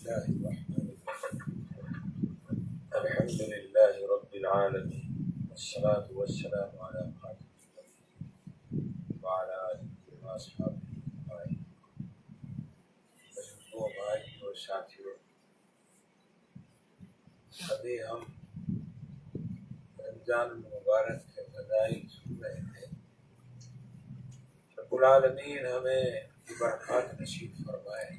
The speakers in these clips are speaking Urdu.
الله الرحمن الرحيم الحمد لله رب العالمين والصلاة والسلام على خاتم وعلى آله وأصحابه أجمعين. بزرگوں، بھائی اور ساتھیوں، ابھی ہم رمضان المبارک کے فضائل سن رہے تھے. رب العالمین ہمیں برکات نصیب فرمائے.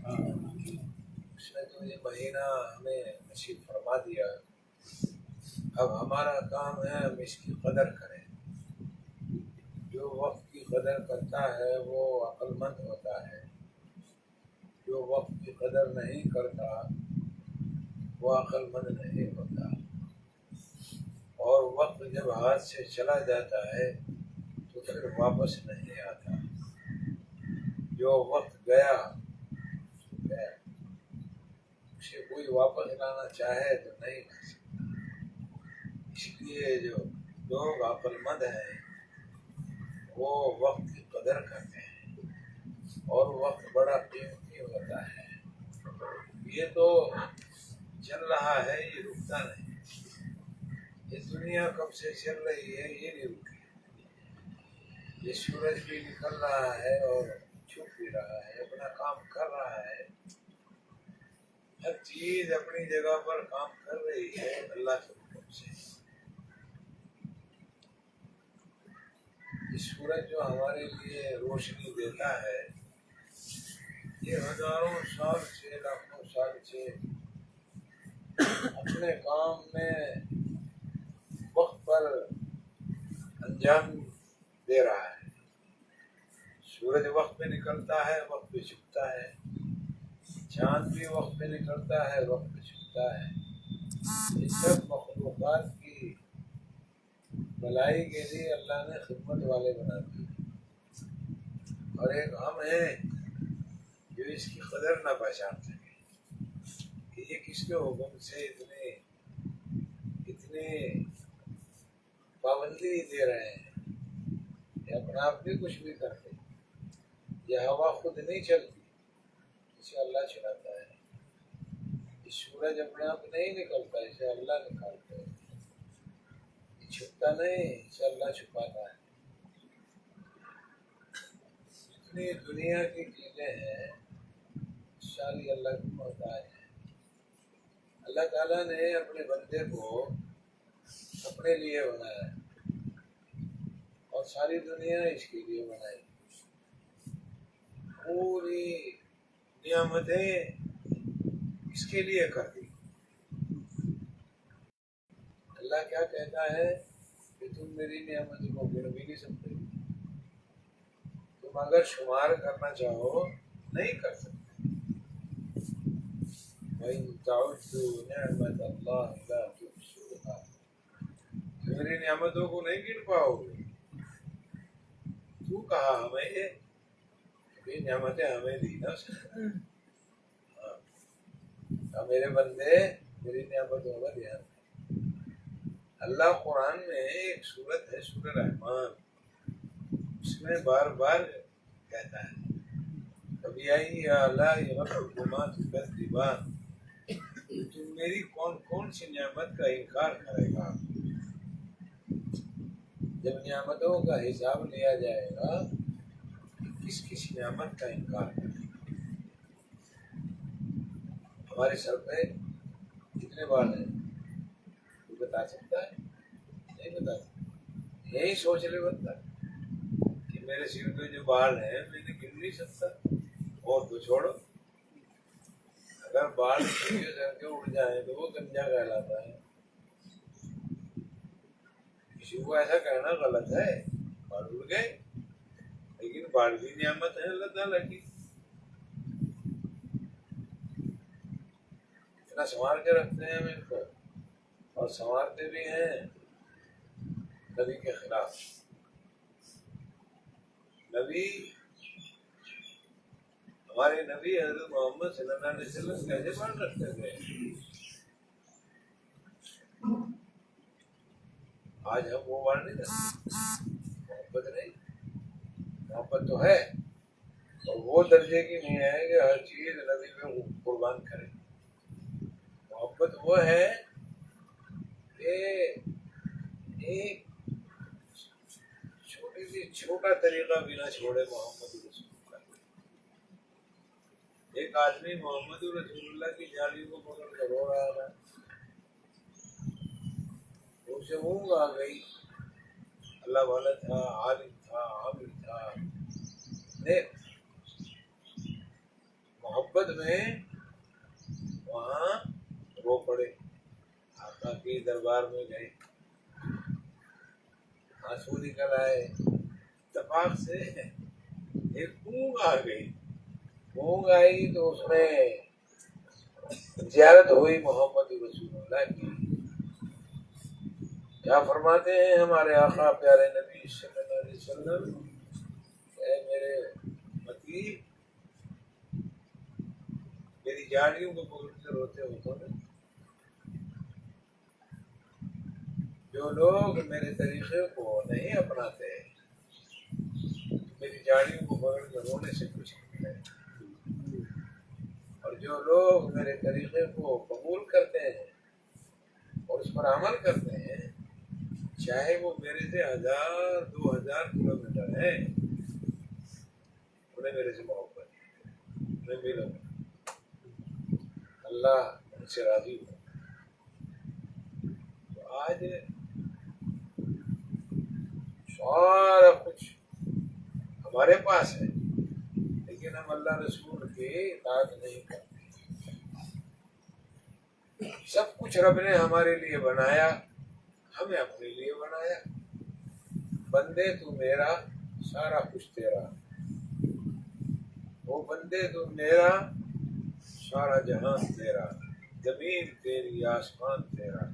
اس نے تو یہ مہینہ ہمیں نصیب فرما دیا، اب ہمارا کام ہے ہم اس کی قدر کریں. جو وقت کی قدر کرتا ہے وہ عقل مند ہوتا ہے، جو وقت کی قدر نہیں کرتا وہ عقل مند نہیں ہوتا. اور وقت جب ہاتھ سے چلا جاتا ہے تو پھر واپس نہیں آتا. جو وقت گیا تو گیا، اسے کوئی واپس لانا چاہے تو نہیں لا سکتا. اس لیے جو لوگ عقل مند ہیں وہ وقت کی قدر کرتے ہیں، اور وقت بڑا قیمتی ہوتا ہے. یہ تو چل رہا ہے، یہ رکتا نہیں. یہ دنیا کب سے چل رہی ہے یہ نہیں رکی. یہ سورج بھی نکل رہا ہے اور چھپ بھی رہا ہے، اپنا کام کر رہا ہے. ہر چیز اپنی جگہ پر کام کر رہی ہے اللہ کے حکم سے. یہ سورج جو ہمارے لیے روشنی دیتا ہے، یہ ہزاروں سال سے، لاکھوں سال سے اپنے کام میں وقت پر انجام دے رہا ہے. سورج وقت پہ نکلتا ہے، وقت پہ چھپتا ہے. چاند بھی وقت پہ نکلتا ہے، وقت پہ چھپتا ہے. یہ سب مخلوقات کی بھلائی کے لیے اللہ نے خدمت والے بنا دیے. اور ایک ہم ہیں جو اس کی قدر نہ پہچان سکے کہ یہ کس کے حکم سے اتنے پابندی دے رہے ہیں. یہ اپنا آپ بھی کچھ بھی کرتے. یہ ہوا خود نہیں چلتی، اسے اللہ چلاتا ہے. یہ سورج اپنے آپ نہیں نکلتا، اسے اللہ نکالتا ہے. یہ چھپتا نہیں، اسے اللہ چھپاتا ہے. جتنی دنیا کی چیزیں ہیں ساری اللہ کی محتاج ہے. اللہ تعالیٰ نے اپنے بندے کو اپنے لیے بنایا اور ساری دنیا اس کے لیے بنائی. پوری نعمتیں اس کے لیے کر دی. اللہ کیا کہتا ہے کہ تم میری نعمتوں کو گن بھی نہیں سکتے. تم اگر شمار کرنا چاہو نہیں کر سکتے. وَإِن تَعُدُّوا نِعْمَتَ اللَّهِ لَا تُحْصُوهَا. میری نعمتوں کو نہیں گن پاؤ گے. تو کہا ہمیں یہ نعمتیں ہمیں دی نا. ہاں میرے بندے میری نعمتوں کا دھیان. اللہ قرآن میں ایک سورت ہے سورہ رحمان، اس میں بار بار کہتا ہے فَبِأَيِّ آلَاءِ رَبِّكُمَا تُكَذِّبَانِ. تم میری کون کون سی نعمت کا انکار کرے گا. جب نعمتوں کا حساب لیا جائے گا کس کس نعمت کا انکار کرے گا. ہمارے سر پہ کتنے بال ہیں تو بتا سکتا ہے؟ نہیں بتا سکتا. یہی سوچ لے بنتا کہ میرے سر پہ جو بال ہیں میں نے گن نہیں سکتا. اور تو چھوڑو، اگر بال سر کے اڑ جائیں تو وہ گنجا کہلاتا ہے. کسی کو ایسا کہنا غلط ہے. بال اڑ گئے لیکن بال بھی نعمت ہے اللہ تعالیٰ کی. اتنا سنوار کے رکھتے ہیں ہم ان کو، اور سنوارتے بھی ہیں نبی کے خلاف. نبی ہمارے نبی حضرت محمد صلی اللہ علیہ وسلم کیسے بال رکھتے تھے. آج ہم وہ بال نہیں رکھتے. محبت نہیں، محبت تو ہے اور وہ درجے کی نہیں ہے کہ ہر چیز نبی پہ قربان کرے. محبت وہ ہے کہ ایک چھوٹی سی چھوٹا طریقہ بھی نہ چھوڑے محمد رسول اللہ. ایک آدمی محمد رسول اللہ کی جالی کو پکڑ کر رو رہا تھا، اسے اونگ آ گئی. اللہ والا تھا، عالم تھا، عامل تھا، نیک. محبت میں وہاں رو پڑے، آقا کے دربار میں گئے، آنسو نکل آئے. اتفاق سے ایک اونگ آ گئی. اونگ آئی تو اس میں زیارت ہوئی محمد رسول اللہ کی. کیا فرماتے ہیں ہمارے آقا پیارے نبی صلی اللہ علیہ وسلم، اے میرے متی، میری جاڑیوں کو پکڑ کے روتے ہو تو نا. جو لوگ میرے طریقے کو نہیں اپناتے میری جاڑیوں کو پکڑ کے رونے سے کچھ نہیں ہے، اور جو لوگ میرے طریقے کو قبول کرتے ہیں اور اس پر عمل کرتے ہیں، چاہے وہ میرے سے 1000-2000 کلومیٹر ہے، انہیں میرے سے محبت ہے، میں ملوں گا. اللہ ان سے راضی ہو. تو آج سارا کچھ ہمارے پاس ہے، لیکن ہم اللہ رسول کی اطاعت نہیں کرتے. سب کچھ رب نے ہمارے لیے بنایا، ہمیں اپنے لیے بنایا. بندے تو میرا، سارا کچھ تیرا. وہ بندے تو میرا، سارا جہان تیرا. زمین تیری، آسمان تیرا،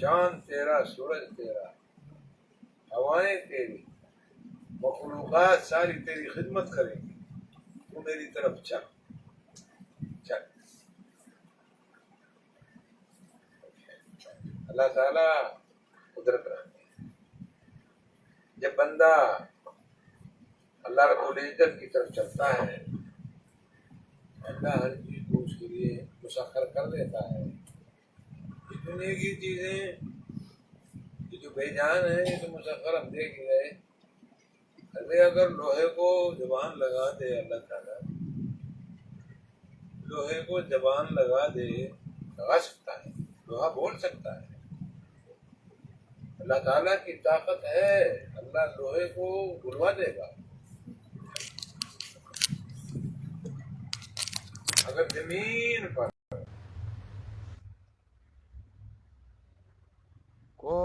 چاند تیرا، سورج تیرا، ہوائیں تیری، مخلوقات ساری تیری خدمت کریں گی. تو میری طرف چل چل. اللہ تعالیٰ قدرت رکھتے ہیں. جب بندہ اللہ رب العزت کی طرف چلتا ہے، اللہ ہر چیز کو اس کے لیے مسخر کر دیتا ہے. یہ دنیا کی چیزیں یہ جو بے جان ہے، یہ تو مسخر ہم دیکھ گئے. ارے اگر لوہے کو زبان لگا دے اللہ تعالیٰ، لوہے کو زبان لگا دے، لگا سکتا ہے، لوہا بول سکتا ہے. اللہ تعالیٰ کی طاقت ہے، اللہ لوہے کو بلوا دے گا. اگر زمین پر کو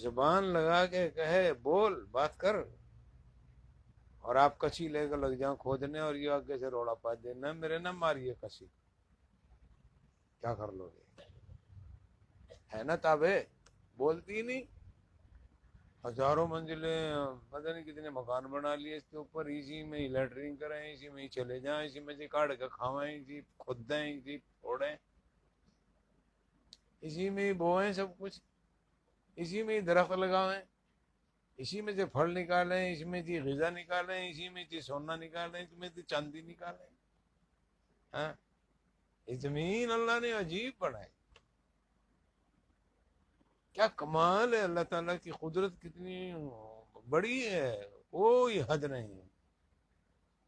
زبان لگا کے کہے بول بات کر، اور آپ کسی لے کر لگ جاؤ کھودنے اور یہ آگے سے روڑا پا دینا میرے نہ ماریے کسی، کیا کر لو گے؟ ہے نا تابے بولتی ہی نہیں. ہزاروں منزلیں پتہ نہیں کتنے مکان بنا لیے اس کے اوپر، اسی میں ہی لیٹرین کریں، اسی میں ہی چلے جائیں، اسی میں سے کاٹ کے کھوائیں، اسی کھود دیں، اسی پھوڑیں، اسی میں ہی بوئیں سب کچھ، اسی میں ہی درخت لگائیں، اسی میں سے پھل نکالیں، اسی میں سے غذا نکالیں، اسی میں سے سونا نکالیں، اسی میں سے چاندی نکالیں. ہاں، یہ زمین اللہ نے عجیب بنائی. کیا کمال ہے اللہ تعالیٰ کی قدرت، کتنی بڑی ہے، کوئی حد نہیں.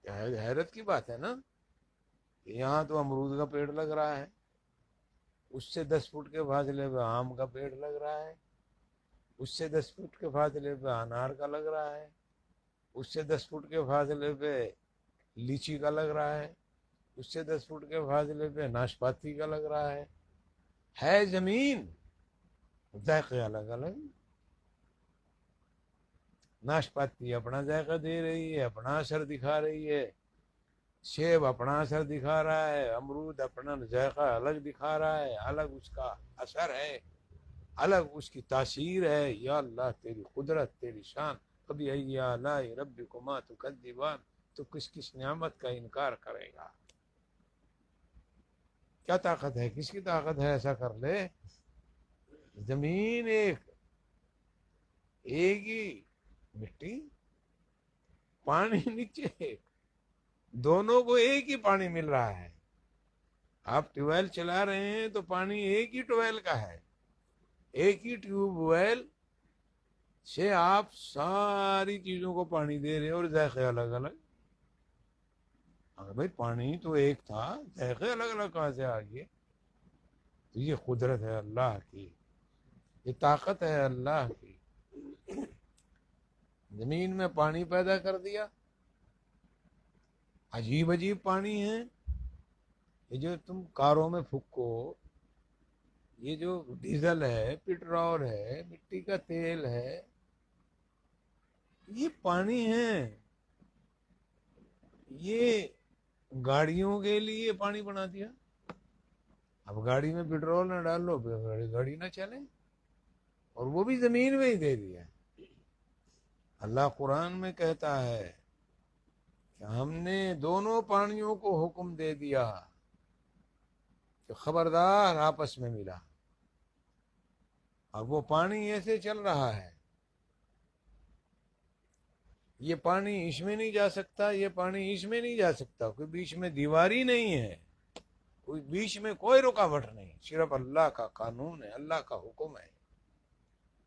حیرت کی بات ہے نا کہ یہاں تو امرود کا پیڑ لگ رہا ہے، اس سے 10 فٹ کے فاصلے پہ آم کا پیڑ لگ رہا ہے، اس سے 10 فٹ کے فاصلے پہ انار کا لگ رہا ہے، اس سے 10 فٹ کے فاصلے پہ لیچی کا لگ رہا ہے، اس سے 10 فٹ کے فاصلے پہ ناشپاتی کا لگ رہا ہے زمین. ذائقے الگ الگ. ناشپاتی اپنا ذائقہ دے رہی ہے، اپنا اثر دکھا رہی ہے، سیب اپنا اثر دکھا رہا ہے، امرود اپنا ذائقہ الگ دکھا رہا ہے، الگ اس کا اثر ہے، الگ اس کی تاثیر ہے. یا اللہ تیری قدرت، تیری شان. کبھی ای آلاء ربکما تکذبان، تو کس نعمت کا انکار کرے گا؟ کیا طاقت ہے، کس کی طاقت ہے ایسا کر لے؟ زمین ایک ہی مٹی، پانی نیچے، دونوں کو ایک ہی پانی مل رہا ہے. آپ ٹیوب ویل چلا رہے ہیں تو پانی ایک ہی ٹیوب ویل کا ہے، ایک ہی ٹیوب ویل سے آپ ساری چیزوں کو پانی دے رہے ہیں اور ذائقے الگ الگ. اگر بھائی پانی تو ایک تھا، ذائقے الگ الگ کہاں سے آ گئے؟ تو یہ قدرت ہے اللہ کی، یہ طاقت ہے اللہ کی. زمین میں پانی پیدا کر دیا، عجیب عجیب پانی ہے. یہ جو تم کاروں میں پھکو، یہ جو ڈیزل ہے، پٹرول ہے، مٹی کا تیل ہے، یہ پانی ہے. یہ گاڑیوں کے لیے پانی بنا دیا. اب گاڑی میں پٹرول نہ ڈالو، گاڑی نہ چلے، اور وہ بھی زمین میں ہی دے دیا. اللہ قرآن میں کہتا ہے کہ ہم نے دونوں پانیوں کو حکم دے دیا کہ خبردار آپس میں ملا. اب وہ پانی ایسے چل رہا ہے، یہ پانی اس میں نہیں جا سکتا، یہ پانی اس میں نہیں جا سکتا، کوئی بیچ میں دیواری نہیں ہے، کوئی بیچ میں کوئی رکاوٹ نہیں، صرف اللہ کا قانون ہے، اللہ کا حکم ہے.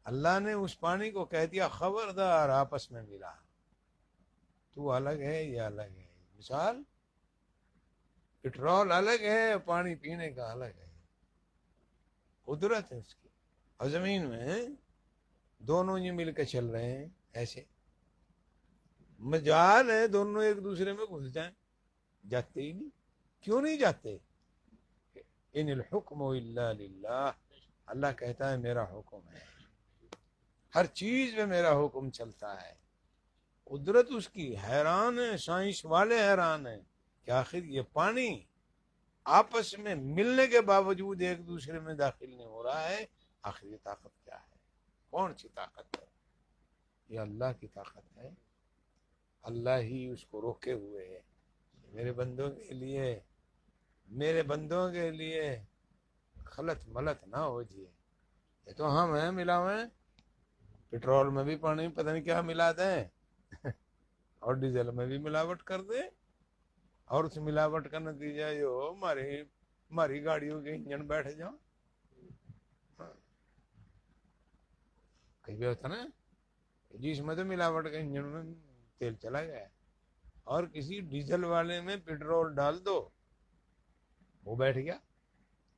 اللہ نے اس پانی کو کہہ دیا خبردار آپس میں ملا. تو الگ ہے، یہ الگ ہے. مثال، پٹرول الگ ہے، پانی پینے کا الگ ہے. قدرت ہے اس کی. اور زمین میں دونوں یہ مل کے چل رہے ہیں ایسے. مجال ہے دونوں ایک دوسرے میں گھس جائیں، جاتے ہی نہیں. کیوں نہیں جاتے؟ ان الحکم الا للہ. اللہ کہتا ہے میرا حکم ہے، ہر چیز میں میرا حکم چلتا ہے. قدرت اس کی. حیران ہے سائنس والے، حیران ہیں کہ آخر یہ پانی آپس میں ملنے کے باوجود ایک دوسرے میں داخل نہیں ہو رہا ہے. آخر یہ طاقت کیا ہے؟ کون سی طاقت ہے؟ یہ اللہ کی طاقت ہے. اللہ ہی اس کو روکے ہوئے ہے. میرے بندوں کے لیے، میرے بندوں کے لیے خلط ملت نہ ہو جیے. یہ تو ہم ہیں ملا ہوئے، پٹرول میں بھی پانی پتہ نہیں کیا ملا دیں اور ڈیزل میں بھی ملاوٹ کر دیں، اور اس ملاوٹ کا نتیجہ یہ ہو ہماری گاڑیوں کے انجن بیٹھ جاؤ. کئی بھی ہوتا نا، جس میں تو ملاوٹ کا انجن میں تیل چلا گیا، اور کسی ڈیزل والے میں پٹرول ڈال دو وہ بیٹھ گیا،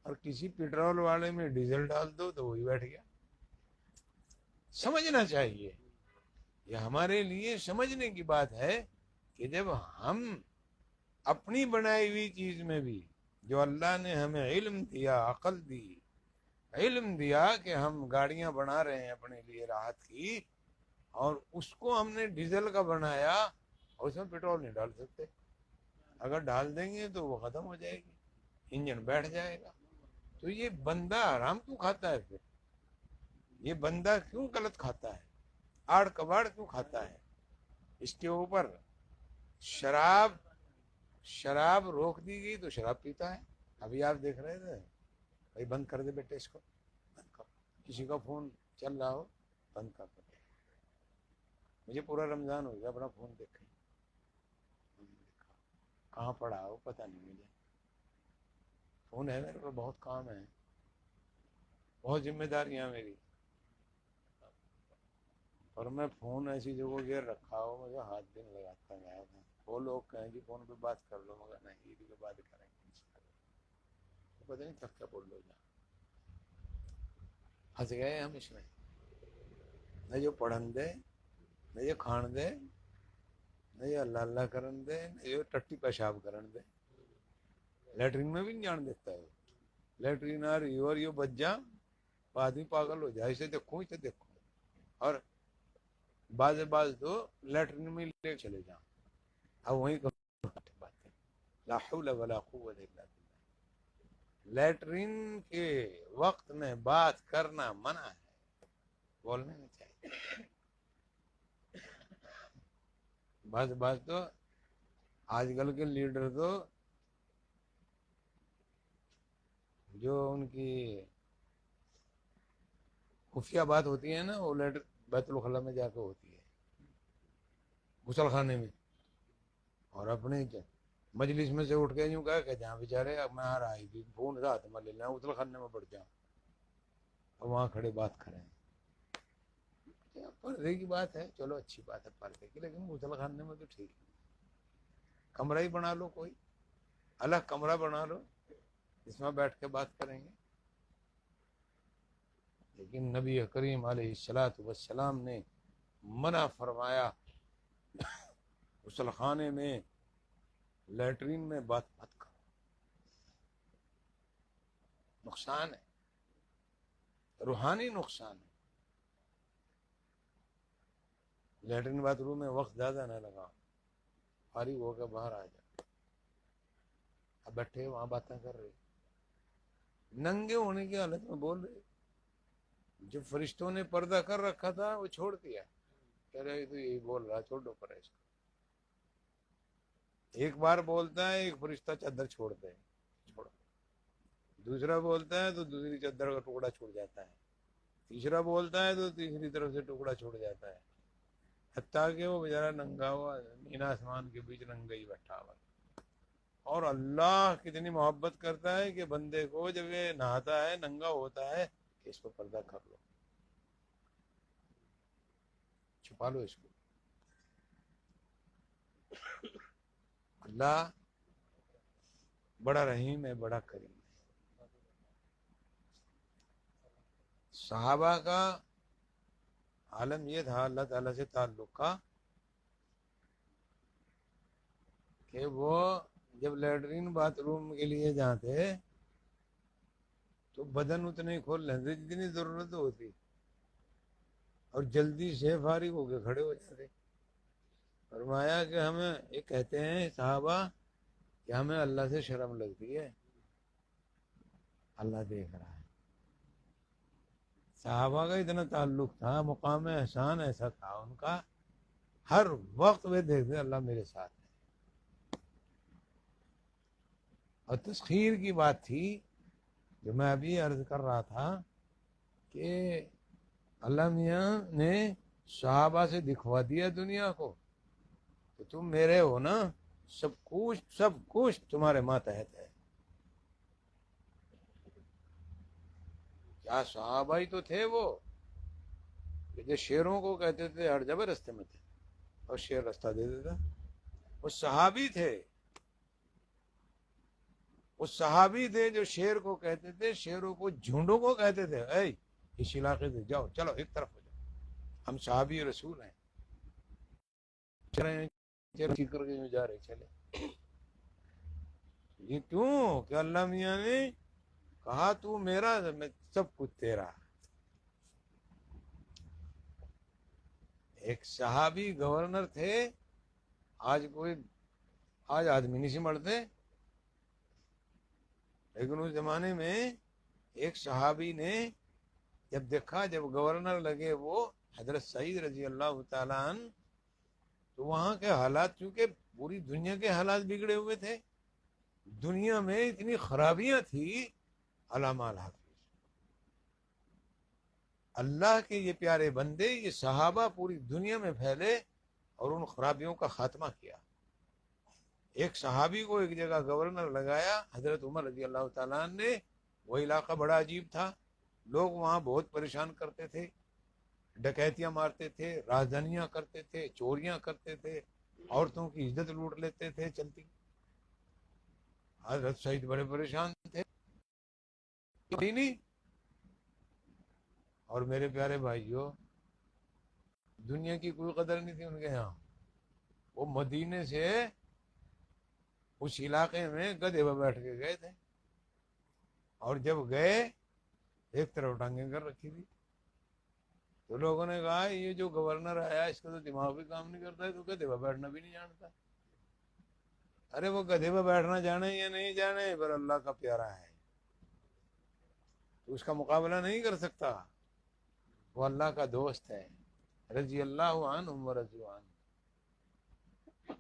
اور کسی پٹرول والے میں ڈیزل ڈال دو تو وہی بیٹھ گیا. سمجھنا چاہیے، یہ ہمارے لیے سمجھنے کی بات ہے کہ جب ہم اپنی بنائی ہوئی چیز میں بھی، جو اللہ نے ہمیں علم دیا، عقل دی، علم دیا کہ ہم گاڑیاں بنا رہے ہیں اپنے لیے راحت کی، اور اس کو ہم نے ڈیزل کا بنایا اور اس میں پٹرول نہیں ڈال سکتے. اگر ڈال دیں گے تو وہ ختم ہو جائے گی، انجن بیٹھ جائے گا. تو یہ بندہ آرام کیوں کھاتا ہے؟ پھر یہ بندہ کیوں غلط کھاتا ہے، آڑ کباڑ کیوں کھاتا ہے؟ اس کے اوپر شراب روک دی گئی تو شراب پیتا ہے. ابھی آپ دیکھ رہے تھے، بھائی بند کر دے بیٹے اس کو، بند کر. کسی کا فون چل رہا ہو بند کر دے. مجھے پورا رمضان ہو گیا اپنا فون دیکھیں، کہاں پڑا ہو پتہ نہیں مجھے. فون ہے میرے کو، بہت کام ہے، بہت ذمہ داریاں میری، اور میں فون ایسی جگہ گیر رکھا ہو مجھے ہاتھ بھی نہیں لگاتا گیا تھا. وہ لوگ کہیں جی فون پہ بات کر لو، مگر نہیں، عید کے بعد کریں گے پتہ نہیں کب کیا بول لو. جا پھنس گئے ہم اس میں، نہ جو پڑھن دے، نہ یہ کھان دے، نہ یہ اللہ اللہ کرن دے، نہ یہ ٹٹی پیشاب کرن دے. لیٹرین میں بھی نہیں جان دیتا ہے. لیٹرین آ رہی اور یہ بچ جا، آدمی پاگل ہو جائے. اسے دیکھو اسے دیکھو. اور بعض تو لیٹرین میں لے چلے جاؤ، اب وہیں باتیں. لا حول ولا قوت الا باللہ. لیٹرین کے وقت میں بات کرنا منع ہے، بولنے نہیں چاہیے. بعض تو آج کل کے لیڈر تو جو ان کی خفیہ بات ہوتی ہے نا، وہ لیٹر بیت الخلاء میں جا کے ہوتی ہے، غسل خانے میں. اور اپنے مجلس میں سے اٹھ کے یوں کہا کہ جہاں بیچارے اب میں آ رہا ہی تھی فون رات میں لے لیں اتل خانے میں پڑ جاؤں اور وہاں کھڑے بات کریں. پردے کی بات ہے چلو اچھی بات ہے پردے کی, لیکن غسل خانے میں تو ٹھیک ہے, کمرہ ہی بنا لو, کوئی الگ کمرہ بنا لو اس میں بیٹھ کے بات کریں گے. لیکن نبی کریم علیہ الصلوۃ والسلام نے منع فرمایا غسل خانے میں لیٹرین میں بات مت کرو, نقصان ہے, روحانی نقصان ہے. لیٹرین باتھ روم میں وقت زیادہ نہ لگاؤ, فارغ ہو کے باہر آ جاؤ, اب بیٹھے وہاں باتیں کر رہے, ننگے ہونے کی حالت میں بول رہے. جو فرشتوں نے پردہ کر رکھا تھا وہ چھوڑ دیا, کہہ رہے تو یہی بول رہا, چھوڑو پرہیز کو. ایک بار بولتا ہے ایک فرشتہ چادر چھوڑتے ہیں, چھوڑو. دوسرا بولتا ہے تو دوسری چادر کا ٹکڑا چھوڑ جاتا ہے, تیسرا بولتا ہے تو تیسری طرف سے ٹکڑا چھوڑ جاتا ہے, حتیٰ کہ وہ بیچارہ ننگا ہوا زمین آسمان کے بیچ ننگا ہی بیٹھا ہوا. اور اللہ کتنی محبت کرتا ہے کہ بندے کو جب یہ نہاتا ہے ننگا ہوتا ہے کہ اس کو پردہ کر لو, چھپا لو اس کو. اللہ بڑا رحیم ہے, بڑا کریم ہے. صحابہ کا عالم یہ تھا اللہ تعالیٰ سے تعلق کا کہ وہ جب لیٹرین باتھ روم کے لیے جاتے تو بدن اتنے کھول لیتے جتنی ضرورت ہوتی, اور جلدی سے فارغ ہو کے کھڑے ہو جاتے. فرمایا کہ ہمیں یہ کہتے ہیں صحابہ کہ ہمیں اللہ سے شرم لگتی ہے, اللہ دیکھ رہا ہے. صحابہ کا اتنا تعلق تھا, مقام احسان ایسا تھا ان کا, ہر وقت وہ دیکھتے اللہ میرے ساتھ ہے. اور تسخیر کی بات تھی جو میں ابھی عرض کر رہا تھا کہ اللہ میاں نے صحابہ سے دکھوا دیا دنیا کو کہ تم میرے ہو نا, سب کچھ تمہارے ماتحت ہے. کیا صحابہ ہی تو تھے وہ کہ جو شیروں کو کہتے تھے ہر جگہ رستے میں تھے اور شیر راستہ دے دیتا. وہ صحابی تھے, وہ صحابی تھے جو شیر کو کہتے تھے, شیروں کو جھنڈوں کو کہتے تھے اے اس علاقے سے جاؤ, چلو ایک طرف ہو جاؤ, ہم صحابی رسول ہیں, چلے کر کے جا رہے چلے. یہ کیوں کہ اللہ میاں نے کہا تو میرا, میں سب کچھ تیرا. ایک صحابی گورنر تھے, آج آدمی نہیں سمجھتے, لیکن اس زمانے میں ایک صحابی نے جب دیکھا, جب گورنر لگے وہ حضرت سعید رضی اللہ تعالیٰ عنہ, تو وہاں کے حالات, چونکہ پوری دنیا کے حالات بگڑے ہوئے تھے, دنیا میں اتنی خرابیاں تھی, علامہ الحافظ اللہ کے یہ پیارے بندے, یہ صحابہ پوری دنیا میں پھیلے اور ان خرابیوں کا خاتمہ کیا. ایک صحابی کو ایک جگہ گورنر لگایا حضرت عمر رضی اللہ تعالیٰ عنہ نے. وہ علاقہ بڑا عجیب تھا, لوگ وہاں بہت پریشان کرتے تھے, ڈکیتیاں مارتے تھے, رازدانیاں کرتے تھے, چوریاں کرتے تھے, عورتوں کی عزت لوٹ لیتے تھے چلتی. حضرت سعید بڑے پریشان تھے نہیں. اور میرے پیارے بھائیوں, دنیا کی کوئی قدر نہیں تھی ان کے یہاں. وہ مدینے سے اس علاقے میں گدھے پہ بیٹھ کے گئے تھے, اور جب گئے ایک طرف ٹانگیں کر رکھی تھی, تو لوگوں نے کہا یہ جو گورنر آیا اس کا تو دماغ بھی کام نہیں کرتا ہے, تو گدھے پہ بیٹھنا بھی نہیں جانتا. ارے وہ گدھے پہ بیٹھنا جانے یا نہیں جانے, پر اللہ کا پیارا ہے تو اس کا مقابلہ نہیں کر سکتا. وہ اللہ کا دوست ہے, رضی اللہ عنہ ورضوا عنہ.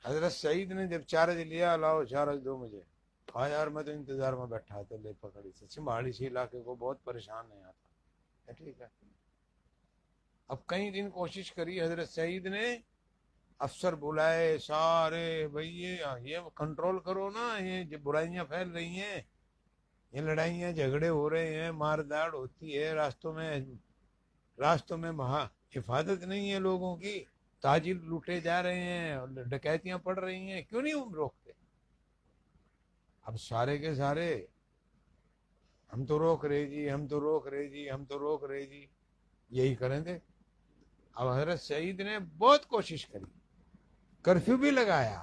حضرت سعید نے جب چارج لیا, لاؤ چارج دو مجھے, کہا یار میں تو انتظار میں بیٹھا تھا, لے پکڑی سے سمبھاڑی سی علاقے کو, بہت پریشان ہے یہاں تھا. ٹھیک ہے, اب کئی دن کوشش کری حضرت سعید نے افسر بلائے سارے، بھئی یہ کنٹرول کرو نا، یہ جو برائیاں پھیل رہی ہیں، یہ لڑائیاں جھگڑے ہو رہے ہیں، مار داڑ ہوتی ہے راستوں میں حفاظت نہیں ہے لوگوں کی، تاجر لوٹے جا رہے ہیں، ڈکیتیاں پڑ رہی ہیں، کیوں نہیں روکتے؟ اب سارے کے سارے ہم تو روک رہے جی، ہم تو روک رہے جی، ہم تو روک رہے جی، یہی کریں گے۔ اب حضرت سعید نے بہت کوشش کری، کرفیو بھی لگایا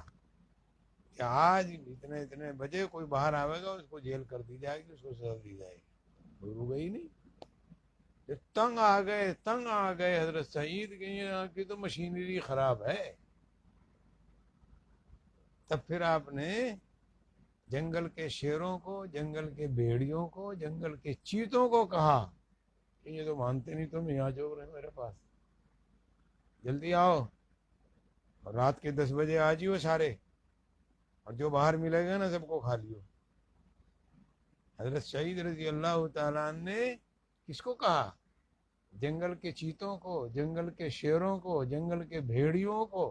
کہ آج اتنے بجے کوئی باہر آئے گا اس کو جیل کر دی جائے گی، اس کو سزا دی جائے گی، کوئی رک گئی نہیں۔ تنگ آ گئے حضرت سعید کی تو مشینری خراب ہے۔ تب پھر آپ نے جنگل کے شیروں کو، جنگل کے بھیڑیوں کو، جنگل کے چیتوں کو کہا کہ یہ تو مانتے نہیں، تم یہاں جو رہے میرے پاس، جلدی آؤ، اور رات کے 10 بجے آ جیو سارے، اور جو باہر ملے گا نا سب کو کھا لیو۔ حضرت سعید رضی اللہ تعالیٰ نے کس کو کہا؟ جنگل کے چیتوں کو، جنگل کے شیروں کو، جنگل کے بھیڑیوں کو،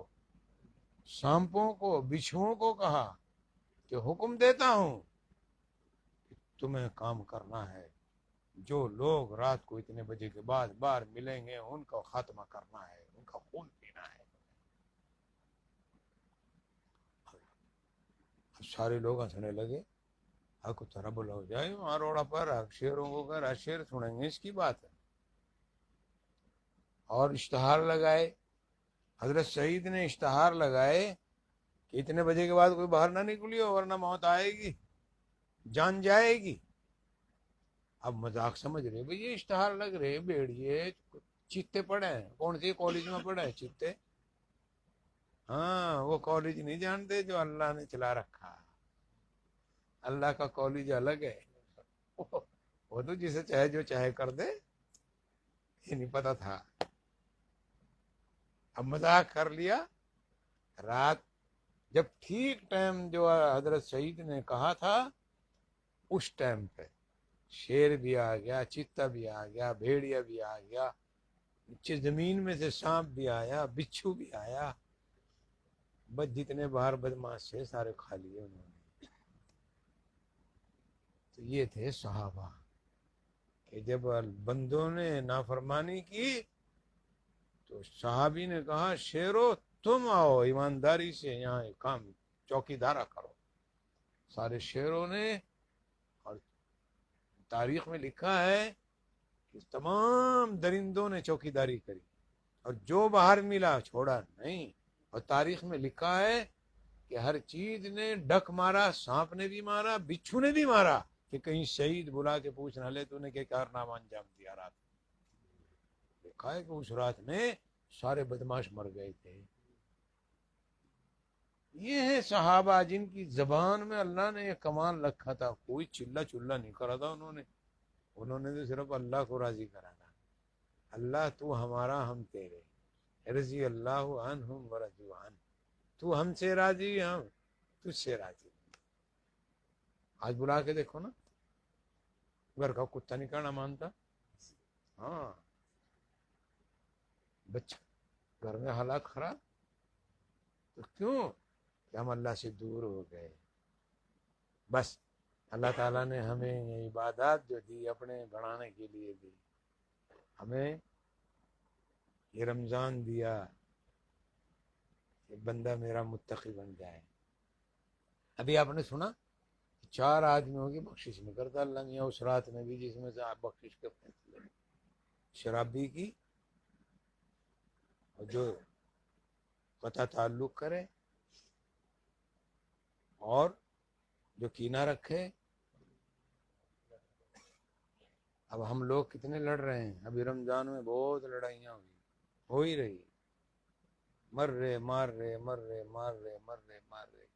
سانپوں کو، بچھوؤں کو کہا کہ حکم دیتا ہوں کہ تمہیں کام کرنا ہے، جو لوگ رات کو اتنے بجے کے بعد باہر ملیں گے ان کا خاتمہ کرنا ہے، ان کا خون پینا ہے۔ سارے لوگ ہنسنے لگے، حق طرح بلا ہو جائے وہاں روڑا پر، شیروں کو کہا شیر سنیں گے اس کی بات ہے، اور اشتہار لگائے۔ حضرت سعید نے اشتہار لگائے کہ اتنے بجے کے بعد کوئی باہر نہ نکلیو ورنہ موت آئے گی، جان جائے گی۔ اب مذاق سمجھ رہے بھئی، یہ اشتہار لگ رہے بھیڑیے چیتے پڑے ہیں، کون سی کالج میں پڑھے ہیں چیتے؟ ہاں، وہ کالج نہیں جانتے جو اللہ نے چلا رکھا، اللہ کا کالج الگ ہے، وہ تو جسے چاہے جو چاہے کر دے، یہ نہیں پتا تھا۔ اب مذاق کر لیا۔ رات جب ٹھیک ٹائم جو حضرت سعید نے کہا تھا اس ٹائم پہ شیر بھی آ گیا، چیتا بھی آ گیا، بھیڑیا بھی آ گیا، نیچے زمین میں سے سانپ بھی آیا، بچھو بھی آیا، بس جتنے باہر بدماش سے سارے کھا لیے انہوں نے۔ تو یہ تھے صحابہ کہ جب بندوں نے نافرمانی کی تو صحابی نے کہا شیرو تم آؤ ایمانداری سے یہاں کام چوکی دارا کرو۔ سارے شیروں نے، اور تاریخ میں لکھا ہے کہ تمام درندوں نے چوکی داری کری، اور جو باہر ملا چھوڑا نہیں، اور تاریخ میں لکھا ہے کہ ہر چیز نے ڈک مارا، سانپ نے بھی مارا، بچھو نے بھی مارا، کہ کہیں شہید بلا کے پوچھ نہ لے تو نے کیا کارنامہ انجام دیا رات۔ لکھا ہے کہ اس رات میں سارے بدماش مر گئے تھے۔ یہ ہے صحابہ جن کی زبان میں اللہ نے یہ کمال رکھا تھا، کوئی چلا چلا نہیں کرا تھا انہوں نے تو صرف اللہ کو راضی کرا تھا۔ اللہ تو ہمارا، ہم تیرے، رضی اللہ عنہم ورضوا عنہ، تو ہم سے راضی، ہم تجھ سے راضی۔ آج بلا کے دیکھو نا، گھر کا کتا نہیں کرنا مانتا، ہاں بچہ گھر میں حالات خراب، تو کیوں کہ ہم اللہ سے دور ہو گئے۔ بس اللہ تعالیٰ نے ہمیں یہ عبادات جو دی اپنے بڑھانے کے لیے دی، ہمیں یہ رمضان دیا کہ بندہ میرا متقی بن جائے۔ ابھی آپ نے سنا 4 آدمیوں کی بخشش نہیں کرتا اللہ میاں اس رات میں بھی جس میں سے آپ بخشش کے فیصلے، شرابی کی، اور جو قطع تعلق کرے، اور جو کینہ رکھے۔ اب ہم لوگ کتنے لڑ رہے ہیں، ابھی رمضان میں بہت لڑائیاں ہوئی، ہو ہی رہی، مر رہے مار رہے، مر رہے مار رہے، مر رہے مار رہے۔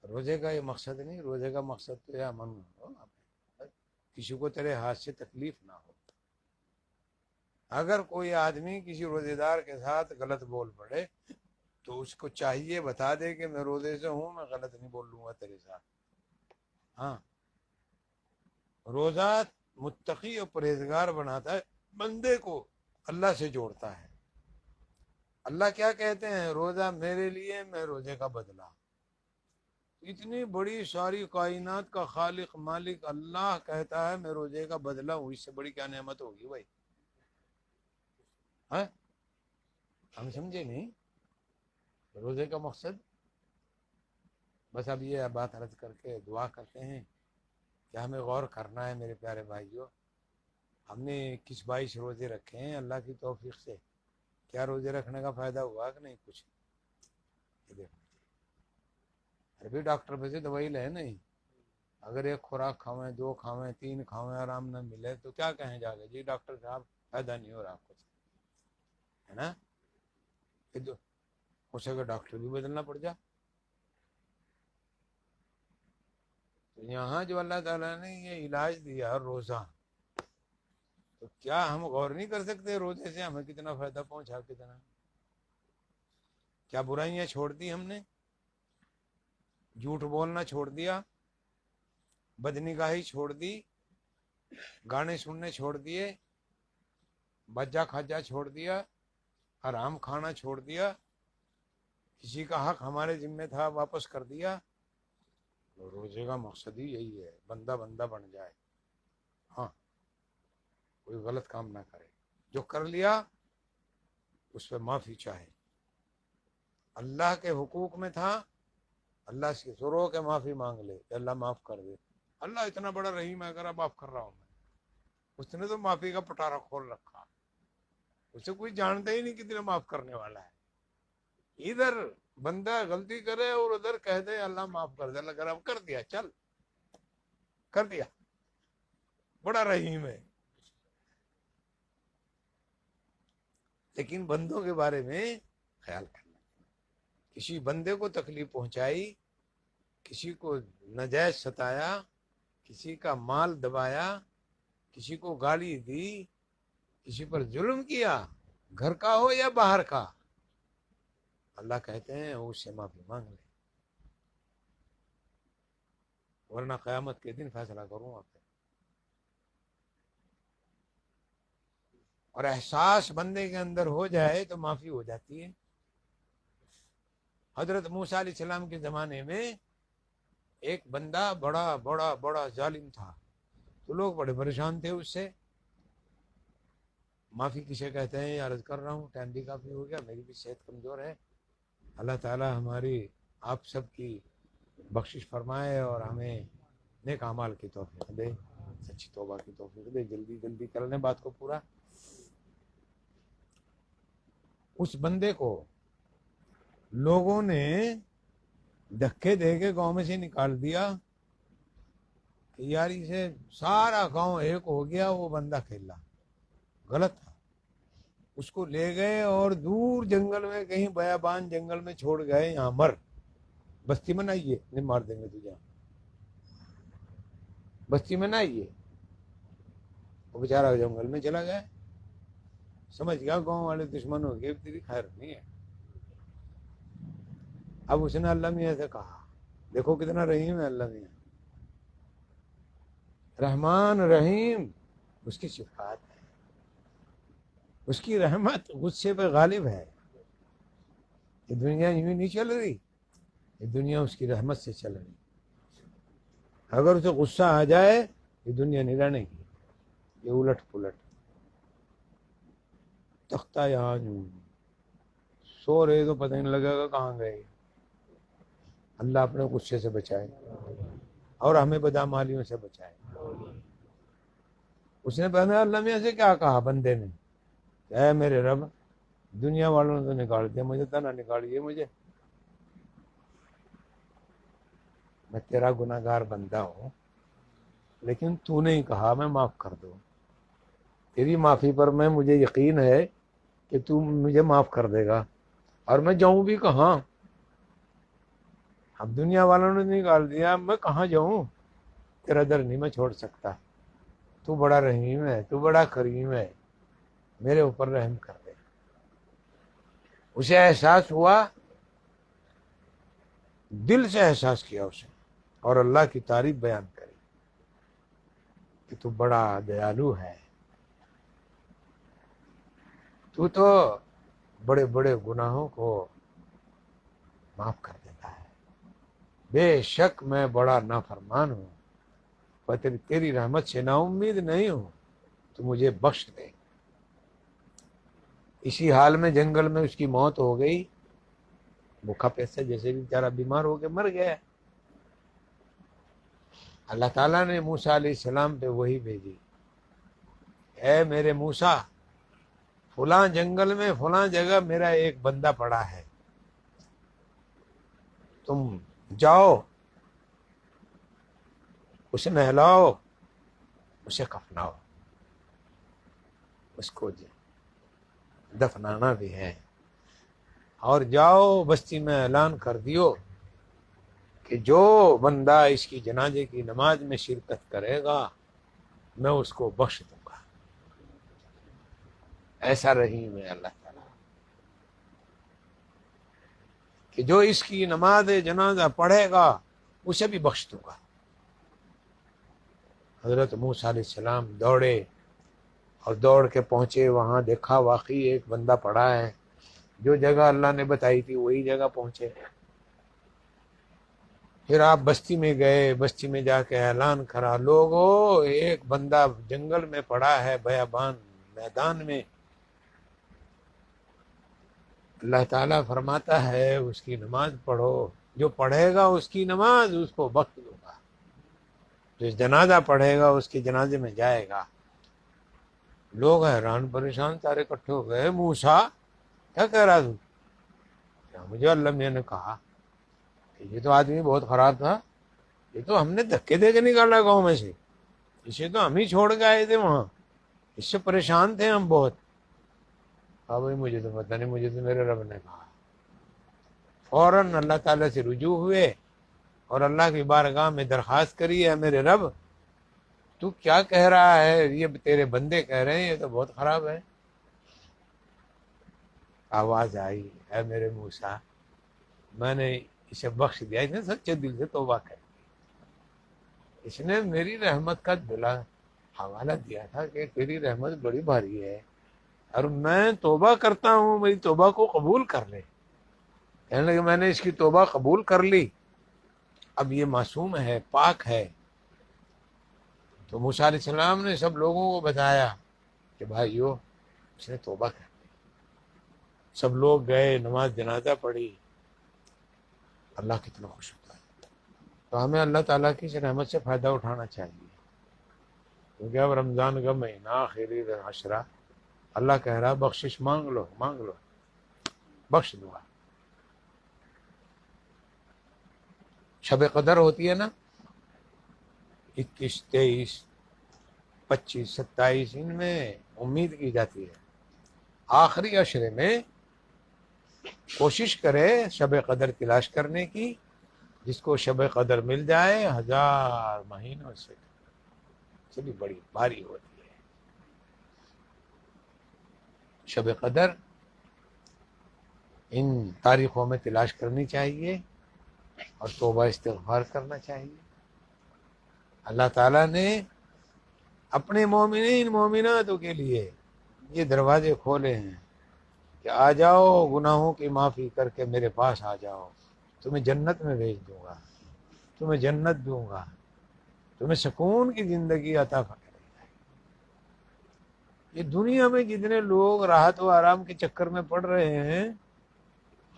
روزے کا یہ مقصد نہیں، روزے کا مقصد تو یہ امن ہو، کسی کو تیرے ہاتھ سے تکلیف نہ ہو۔ اگر کوئی آدمی کسی روزے دار کے ساتھ غلط بول پڑے تو اس کو چاہیے بتا دے کہ میں روزے سے ہوں، میں غلط نہیں بول لوں گا تیرے ساتھ۔ ہاں، روزہ متقی اور پرہیزگار بناتا ہے، بندے کو اللہ سے جوڑتا ہے۔ اللہ کیا کہتے ہیں؟ روزہ میرے لیے، میں روزے کا بدلہ. اتنی بڑی ساری کائنات کا خالق مالک اللہ کہتا ہے میں روزے کا بدلہ ہوں، اس سے بڑی کیا نعمت ہوگی بھائی؟ ہاں ہم سمجھے نہیں روزے کا مقصد. بس اب یہ بات عرض کر کے دعا کرتے ہیں کہ ہمیں غور کرنا ہے میرے پیارے بھائیوں. ہم نے 21-22 روزے رکھے ہیں اللہ کی توفیق سے. کیا روزے رکھنے کا فائدہ ہوا کہ نہیں؟ کچھ. ابھی ڈاکٹر پہ سے دوائی لے نہیں. اگر ایک خوراک کھاویں، 2 کھاویں، 3 کھاویں، آرام نہ ملے تو کیا کہیں جا کے؟ جی ڈاکٹر صاحب فائدہ نہیں ہو رہا کچھ، ہے نا؟ ہو سکے ڈاکٹر بھی بدلنا پڑ جائے. تو یہاں جو اللہ تعالیٰ نے یہ علاج دیا روزہ، تو کیا ہم غور نہیں کر سکتے روزے سے ہمیں کتنا فائدہ پہنچا؟ کتنا کیا برائیاں چھوڑ دی ہم نے، جھوٹ بولنا چھوڑ دیا، بدنگاہی چھوڑ دی، گانے سننے چھوڑ دیے، بجا کھاجا چھوڑ دیا، حرام کھانا چھوڑ دیا، کسی کا حق ہمارے ذمہ تھا واپس کر دیا. روزے کا مقصد ہی یہی ہے بندہ بندہ بن جائے. ہاں کوئی غلط کام نہ کرے، جو کر لیا اس پہ معافی چاہے. اللہ کے حقوق میں تھا، اللہ سے رو کے معافی مانگ لے کہ اللہ معاف کر دے. اللہ اتنا بڑا رحیم ہے، اگر معاف کر رہا ہوں میں. اس نے تو معافی کا پٹارا کھول رکھا، اسے کوئی جانتا ہی نہیں کتنا معاف کرنے والا ہے. ادھر بندہ غلطی کرے اور ادھر کہہ دے اللہ معاف کر دے. اللہ اگر اب کر دیا، چل کر دیا، بڑا رحیم ہے. لیکن بندوں کے بارے میں خیال کرنا، کسی بندے کو تکلیف پہنچائی، کسی کو ناجائز ستایا، کسی کا مال دبایا، کسی کو گالی دی، کسی پر ظلم کیا، گھر کا ہو یا باہر کا، اللہ کہتے ہیں اس سے معافی مانگ لے، ورنہ قیامت کے دن فیصلہ کروں آپ پہ. اور احساس بندے کے اندر ہو جائے تو معافی ہو جاتی ہے. حضرت موسیٰ علیہ السلام کے زمانے میں ایک بندہ بڑا بڑا بڑا ظالم تھا، تو لوگ بڑے پریشان تھے اس سے. معافی کسے کہتے ہیں عرض کر رہا ہوں، ٹائم بھی کافی ہو گیا، میری بھی صحت کمزور ہے. اللہ تعالی ہماری آپ سب کی بخشش فرمائے اور ہمیں نیک اعمال کی توفیق دے، سچی توبہ کی توفیق دے. جلدی جلدی کر لیں بات کو پورا. اس بندے کو لوگوں نے دھکے دے کے گاؤں میں سے نکال دیا کہ یار اسے سارا گاؤں ایک ہو گیا، وہ بندہ کھیلا غلط تھا. اس کو لے گئے اور دور جنگل میں کہیں بیابان جنگل میں چھوڑ گئے، یہاں مر، بستی میں نہ آئیے نہیں مار دیں گے تجھے، بستی میں نہ آئیے. وہ بیچارہ جنگل میں چلا گیا، سمجھ گیا گاؤں والے دشمن ہو گئے، تیری خیر نہیں ہے. اب اس نے اللہ میاں سے کہا، دیکھو کتنا رحیم ہے اللہ میاں، رحمان رحیم اس کی صفات ہے. اس کی رحمت غصے پہ غالب ہے. یہ دنیا یوں ہی نہیں چل رہی، یہ دنیا اس کی رحمت سے چل رہی. اگر اسے غصہ آ جائے یہ دنیا نہیں رہنے کی، یہ الٹ پلٹ. تختہ یہاں سو رہے تو پتہ نہیں لگے گا کہاں گئے. اللہ اپنے غصے سے بچائے اور ہمیں بدعمالیوں سے بچائے. اس نے پہلے اللہ میاں سے کیا کہا بندے نے، اے میرے رب، دنیا والوں نے تو نکال دیا مجھے، تو نہ نکالیے مجھے، میں تیرا گناہ گار بندہ ہوں، لیکن تو نے ہی کہا میں معاف کر دوں. تیری معافی پر میں مجھے یقین ہے کہ تو مجھے معاف کر دے گا، اور میں جاؤں بھی کہاں؟ اب دنیا والوں نے نکال دیا، میں کہاں جاؤں؟ تیرا در نہیں میں چھوڑ سکتا. تو بڑا رحیم ہے، تو بڑا کریم ہے، میرے اوپر رحم کر دے. اسے احساس ہوا، دل سے احساس کیا اسے، اور اللہ کی تعریف بیان کری کہ تو بڑا دیالو ہے، تو بڑے بڑے گناہوں کو معاف کر دیتا ہے. بے شک میں بڑا نافرمان ہوں، پر تیری رحمت سے نا امید نہیں ہوں، تو مجھے بخش دے. اسی حال میں جنگل میں اس کی موت ہو گئی، بھوکا پیسہ جیسے بھی بیچارہ بیمار ہو کے مر گیا. اللہ تعالیٰ نے موسیٰ علیہ السلام پہ وہی بھیجی، اے میرے موسیٰ، فلاں جنگل میں فلاں جگہ میرا ایک بندہ پڑا ہے، تم جاؤ، اسے نہلاؤ، اسے کفناؤ، اس کو دفنانا بھی ہے، اور جاؤ بستی میں اعلان کر دیو کہ جو بندہ اس کی جنازے کی نماز میں شرکت کرے گا میں اس کو بخش دوں گا. ایسا رحیم ہے اللہ تعالیٰ کہ جو اس کی نماز جنازہ پڑھے گا اسے بھی بخش دوں گا. حضرت موسیٰ علیہ السلام دوڑے اور دوڑ کے پہنچے، وہاں دیکھا واقعی ایک بندہ پڑا ہے، جو جگہ اللہ نے بتائی تھی وہی جگہ پہنچے. پھر آپ بستی میں گئے، بستی میں جا کے اعلان کرا، لوگو ایک بندہ جنگل میں پڑا ہے، بیابان میدان میں. اللہ تعالیٰ فرماتا ہے اس کی نماز پڑھو، جو پڑھے گا اس کی نماز اس کو بخش دوں گا، جو جنازہ پڑھے گا اس کے جنازے میں جائے گا. لوگ حیران پریشان سارے اکٹھے ہو گئے، موسیٰ کیا کہہ رہا تو؟ مجھے اللہ میاں نے کہا کہ یہ تو آدمی بہت خراب تھا، یہ تو ہم نے دھکے دے کے نکالا گاؤں میں سے، اسے تو ہم ہی چھوڑ کے آئے تھے وہاں، اس سے پریشان تھے ہم بہت. ہاں بھائی مجھے تو پتہ نہیں، مجھے تو میرے رب نے کہا. فوراً اللہ تعالیٰ سے رجوع ہوئے اور اللہ کی بارگاہ میں درخواست کری، ہے میرے رب تو کیا کہہ رہا ہے، یہ تیرے بندے کہہ رہے ہیں یہ تو بہت خراب ہے. آواز آئی، اے میرے موسیٰ میں نے اسے بخش دیا، اس نے سچے دل سے توبہ کر، اس نے میری رحمت کا دلا حوالہ دیا تھا کہ تیری رحمت بڑی بھاری ہے اور میں توبہ کرتا ہوں، میری توبہ کو قبول کر لے. کہنے لگے میں نے اس کی توبہ قبول کر لی، اب یہ معصوم ہے، پاک ہے. تو موسیٰ علیہ السلام نے سب لوگوں کو بتایا کہ بھائیو اس نے توبہ کر لی. سب لوگ گئے، نماز جنازہ پڑھی. اللہ کتنا خوش ہوتا ہے. تو ہمیں اللہ تعالیٰ کی اس رحمت سے فائدہ اٹھانا چاہیے، کیونکہ اب رمضان کا مہینہ آخری عشرہ، اللہ کہہ رہا بخشش مانگ لو، مانگ لو، بخش دوں گا. شب قدر ہوتی ہے نا، 21، 23، 25، 27، ان میں امید کی جاتی ہے. آخری عشرے میں کوشش کرے شب قدر تلاش کرنے کی، جس کو شب قدر مل جائے 1000 مہینوں سے بھی بڑی بھاری ہوتی ہے. شب قدر ان تاریخوں میں تلاش کرنی چاہیے اور توبہ استغفار کرنا چاہیے. اللہ تعالیٰ نے اپنے مومنین مومناتوں کے لیے یہ دروازے کھولے ہیں کہ آ جاؤ، گناہوں کی معافی کر کے میرے پاس آ جاؤ، تمہیں جنت میں بھیج دوں گا، تمہیں جنت دوں گا، تمہیں سکون کی زندگی عطا کرے گا. یہ دنیا میں جتنے لوگ راحت و آرام کے چکر میں پڑ رہے ہیں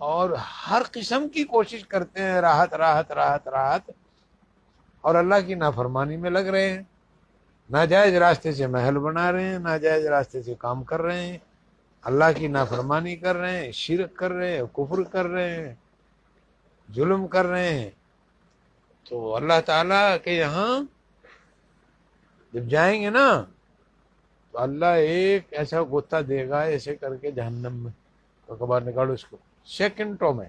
اور ہر قسم کی کوشش کرتے ہیں راحت راحت راحت راحت، اور اللہ کی نافرمانی میں لگ رہے ہیں، ناجائز راستے سے محل بنا رہے ہیں، ناجائز راستے سے کام کر رہے ہیں، اللہ کی نافرمانی کر رہے ہیں، شرک کر رہے ہیں، کفر کر رہے ہیں، ظلم کر رہے ہیں. تو اللہ تعالیٰ کے یہاں جب جائیں گے نا تو اللہ ایک ایسا غوطہ دے گا ایسے کر کے جہنم میں، تو باہر نکالو اس کو سیکنڈوں میں،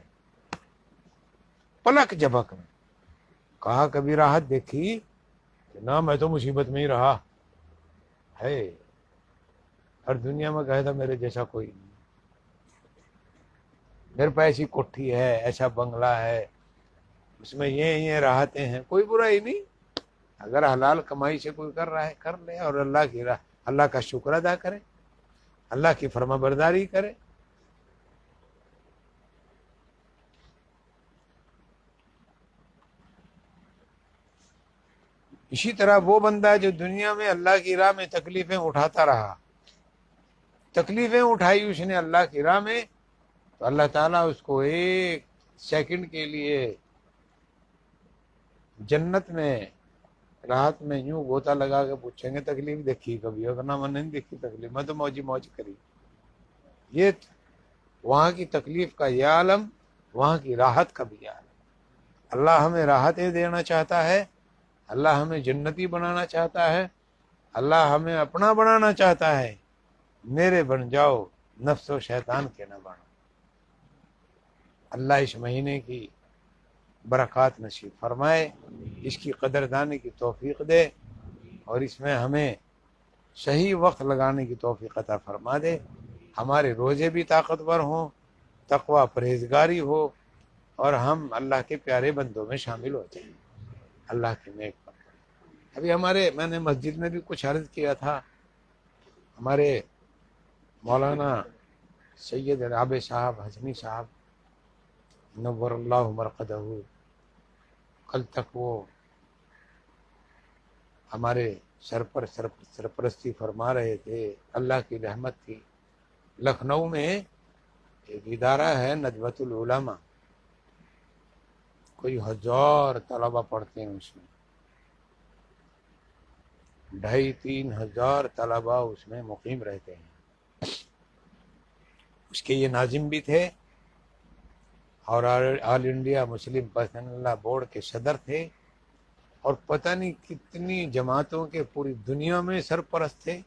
پلک جھپک میں. کہا کبھی راحت دیکھی کہ نہ میں تو مصیبت میں ہی رہا ہے، ہر دنیا میں کہا تھا میرے جیسا کوئی نہیں، میرے پاس ایسی کوٹھی ہے، ایسا بنگلہ ہے، اس میں یہ راحتیں ہیں، کوئی برائی نہیں. اگر حلال کمائی سے کوئی کر رہا ہے کر لے، اور اللہ کا شکر ادا کرے، اللہ کی فرما برداری کرے. اسی طرح وہ بندہ جو دنیا میں اللہ کی راہ میں تکلیفیں اٹھاتا رہا، تکلیفیں اٹھائی اس نے اللہ کی راہ میں، تو اللہ تعالیٰ اس کو ایک سیکنڈ کے لیے جنت میں رات میں یوں گوتا لگا کے پوچھیں گے تکلیف دیکھی کبھی؟ اگر نہ میں نہیں دیکھی تکلیف، میں تو موجی موج کری۔ یہ وہاں کی تکلیف کا یہ عالم، وہاں کی راحت کا بھی یہ عالم۔ اللہ ہمیں راحتیں دینا چاہتا ہے، اللہ ہمیں جنتی بنانا چاہتا ہے، اللہ ہمیں اپنا بنانا چاہتا ہے۔ میرے بن جاؤ، نفس و شیطان کے نہ بنو۔ اللہ اس مہینے کی برکات نصیب فرمائے، اس کی قدردانی کی توفیق دے، اور اس میں ہمیں صحیح وقت لگانے کی توفیق عطا فرما دے۔ ہمارے روزے بھی طاقتور ہوں، تقوی پرہیزگاری ہو، اور ہم اللہ کے پیارے بندوں میں شامل ہو جائیں، اللہ کی نیک پر۔ ابھی میں نے مسجد میں بھی کچھ عرض کیا تھا، ہمارے مولانا سید رابع صاحب ہاشمی صاحب نور اللہ مرقدہ، کل تک وہ ہمارے سرپرستی فرما رہے تھے، اللہ کی رحمت تھی۔ لکھنؤ میں ایک ادارہ ہے ندوۃ العلماء، کوئی 1000 طلبہ پڑھتے ہیں اس میں، 2500-3000 طلبہ اس میں مقیم رہتے ہیں۔ اس کے یہ ناظم بھی تھے، اور آل انڈیا مسلم پرسنل لا بورڈ کے صدر تھے، اور پتہ نہیں کتنی جماعتوں کے پوری دنیا میں سرپرست تھے،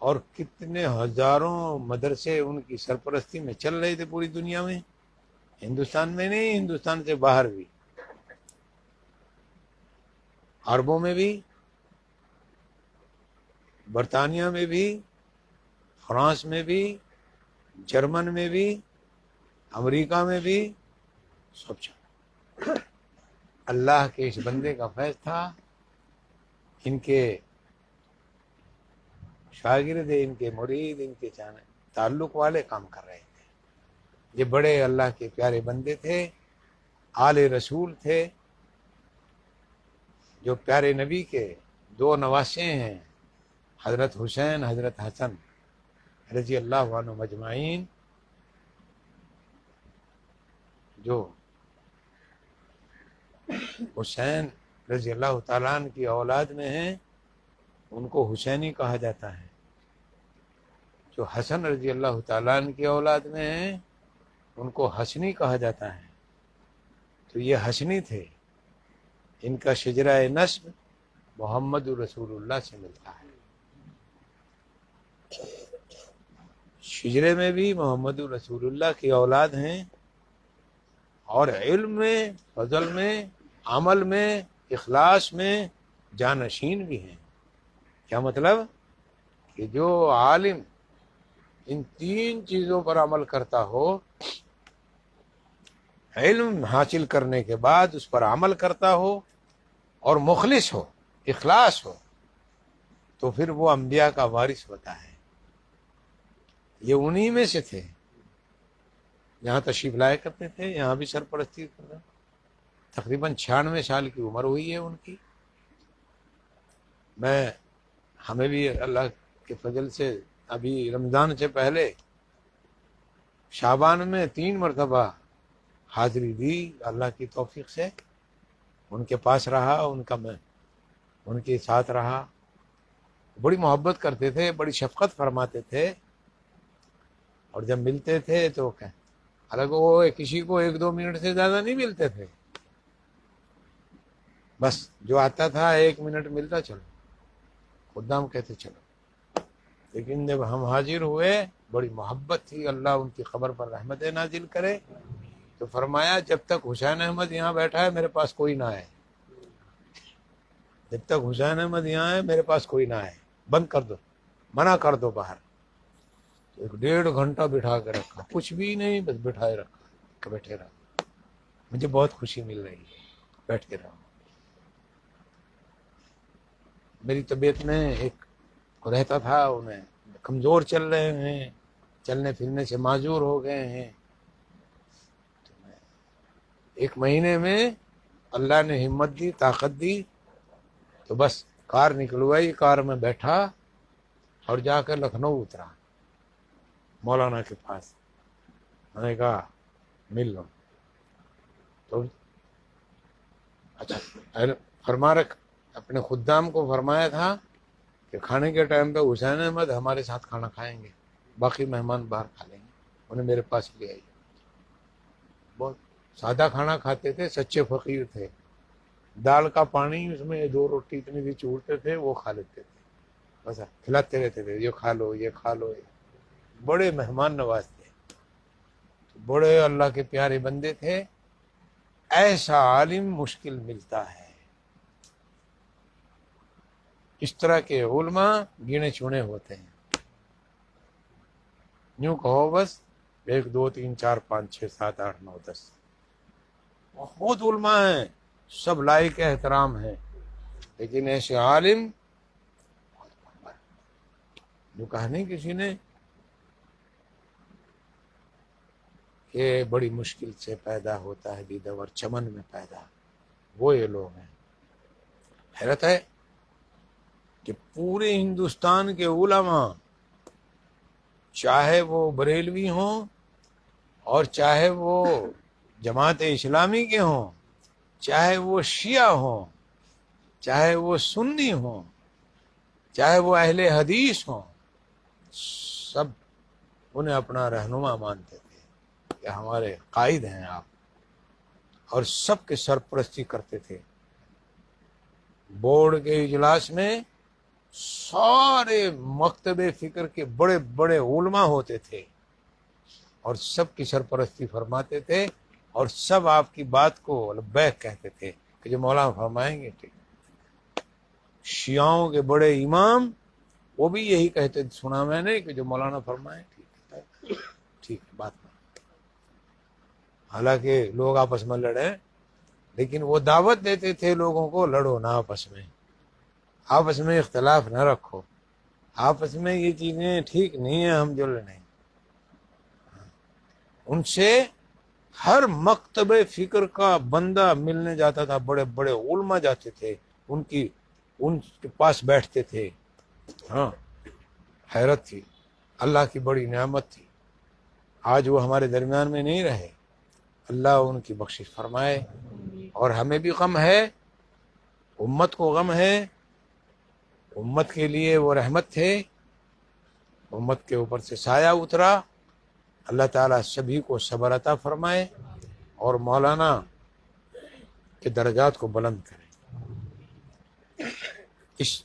اور کتنے ہزاروں مدرسے ان کی سرپرستی میں چل رہے تھے پوری دنیا میں، ہندوستان میں نہیں، ہندوستان سے باہر بھی، عربوں میں بھی، برطانیہ میں بھی، فرانس میں بھی، جرمن میں بھی، امریکہ میں بھی، سب چل۔ اللہ کے اس بندے کا فیض تھا، ان کے شاگرد، ان کے مرید، ان کے تعلق والے کام کر رہے تھے۔ یہ بڑے اللہ کے پیارے بندے تھے، آل رسول تھے، جو پیارے نبی کے 2 نواسے ہیں، حضرت حسین، حضرت حسن رضی اللہ عنہ مجمعین، جو حسین رضی اللہ تعالیٰ عنہ کی اولاد میں ہیں، ان کو حسینی کہا جاتا ہے، جو حسن رضی اللہ تعالیٰ عنہ کی اولاد میں ہیں ان کو حسنی کہا جاتا ہے۔ تو یہ حسنی تھے، ان کا شجرہ نسب محمد رسول اللہ سے ملتا ہے، شجرے میں بھی محمد رسول اللہ کی اولاد ہیں، اور علم میں، فضل میں، عمل میں، اخلاص میں جانشین بھی ہیں۔ کیا مطلب؟ کہ جو عالم ان 3 چیزوں پر عمل کرتا ہو، علم حاصل کرنے کے بعد اس پر عمل کرتا ہو، اور مخلص ہو، اخلاص ہو، تو پھر وہ انبیاء کا وارث ہوتا ہے۔ یہ انہی میں سے تھے، یہاں تشریف لایا کرتے تھے، یہاں بھی سرپرستی کرنا، تقریباً 96 سال کی عمر ہوئی ہے ان کی۔ ہمیں بھی اللہ کے فضل سے ابھی رمضان سے پہلے شعبان میں 3 مرتبہ حاضری دی، اللہ کی توفیق سے ان کے پاس رہا، ان کے ساتھ رہا، بڑی محبت کرتے تھے، بڑی شفقت فرماتے تھے، اور جب ملتے تھے تو حالانکہ وہ کسی کو 1-2 منٹ سے زیادہ نہیں ملتے تھے، بس جو آتا تھا 1 منٹ ملتا چلو، خدام کہتے چلو۔ لیکن جب ہم حاضر ہوئے، بڑی محبت تھی، اللہ ان کی خبر پر رحمت نازل کرے، تو فرمایا جب تک حسین احمد یہاں بیٹھا ہے میرے پاس کوئی نہ آئے، جب تک حسین احمد یہاں ہے میرے پاس کوئی نہ آئے، بند کر دو، منع کر دو باہر۔ تو 1.5 گھنٹہ بٹھا کے رکھا، کچھ بھی نہیں، بس بٹھائے رکھا کہ بیٹھے رہو، مجھے بہت خوشی مل رہی ہے، بیٹھ کے رہو۔ میری طبیعت میں ایک رہتا تھا، انہیں کمزور چل رہے ہیں، چلنے پھرنے سے معذور ہو گئے ہیں، 1 مہینے میں اللہ نے ہمت دی، طاقت دی، تو بس کار نکلوائی، کار میں بیٹھا اور جا کر لکھنؤ اترا مولانا کے پاس. میں نے کہا مل لو. تو اچھا فرما رکھ اپنے خدام کو فرمایا تھا کہ کھانے کے ٹائم پہ حسین احمد ہمارے ساتھ کھانا کھائیں گے، باقی مہمان باہر کھا لیں گے. انہیں میرے پاس لے آئی. بہت سادہ کھانا کھاتے تھے، سچے فقیر تھے. دال کا پانی اس میں 2 روٹی اتنی سی چوڑتے تھے، وہ کھا لیتے تھے. بس کھلاتے رہتے تھے، یہ کھا لو یہ کھا لو. بڑے مہمان نواز تھے، بڑے اللہ کے پیارے بندے تھے. ایسا عالم مشکل ملتا ہے. اس طرح کے علماء گنے چنے ہوتے ہیں. یوں کہو بس 1 2 3 4 5 6 7 8 9 10 بہت علماء ہیں، سب لائق احترام ہیں، لیکن ایسے عالم جو کہا نہیں کسی نے کہ بڑی مشکل سے پیدا ہوتا ہے دیدور چمن میں پیدا، وہ یہ لوگ ہیں. حیرت ہے کہ پورے ہندوستان کے علماء، چاہے وہ بریلوی ہوں اور چاہے وہ جماعت اسلامی کے ہوں، چاہے وہ شیعہ ہوں، چاہے وہ سنی ہوں، چاہے وہ اہل حدیث ہوں، سب انہیں اپنا رہنما مانتے تھے کہ ہمارے قائد ہیں آپ، اور سب کے سرپرستی کرتے تھے. بورڈ کے اجلاس میں سارے مکتب فکر کے بڑے بڑے علماء ہوتے تھے اور سب کی سرپرستی فرماتے تھے، اور سب آپ کی بات کو لبیک کہتے تھے کہ جو مولانا فرمائیں گے ٹھیک. شیعوں کے بڑے امام وہ بھی یہی کہتے سنا میں نے کہ جو مولانا فرمائیں ٹھیک ہے ٹھیک ہے بات میں. حالانکہ لوگ آپس میں لڑے، لیکن وہ دعوت دیتے تھے لوگوں کو لڑو نہ آپس میں، آپس میں اختلاف نہ رکھو، آپس میں یہ چیزیں ٹھیک نہیں ہیں، ہم جو لڑیں. ان سے ہر مکتب فکر کا بندہ ملنے جاتا تھا، بڑے بڑے علماء جاتے تھے ان کے پاس بیٹھتے تھے. ہاں حیرت تھی، اللہ کی بڑی نعمت تھی. آج وہ ہمارے درمیان میں نہیں رہے، اللہ ان کی بخشش فرمائے. اور ہمیں بھی غم ہے، امت کو غم ہے. امت کے لیے وہ رحمت تھے، امت کے اوپر سے سایہ اترا. اللہ تعالیٰ سبھی کو صبر عطا فرمائے اور مولانا کے درجات کو بلند کرے. اس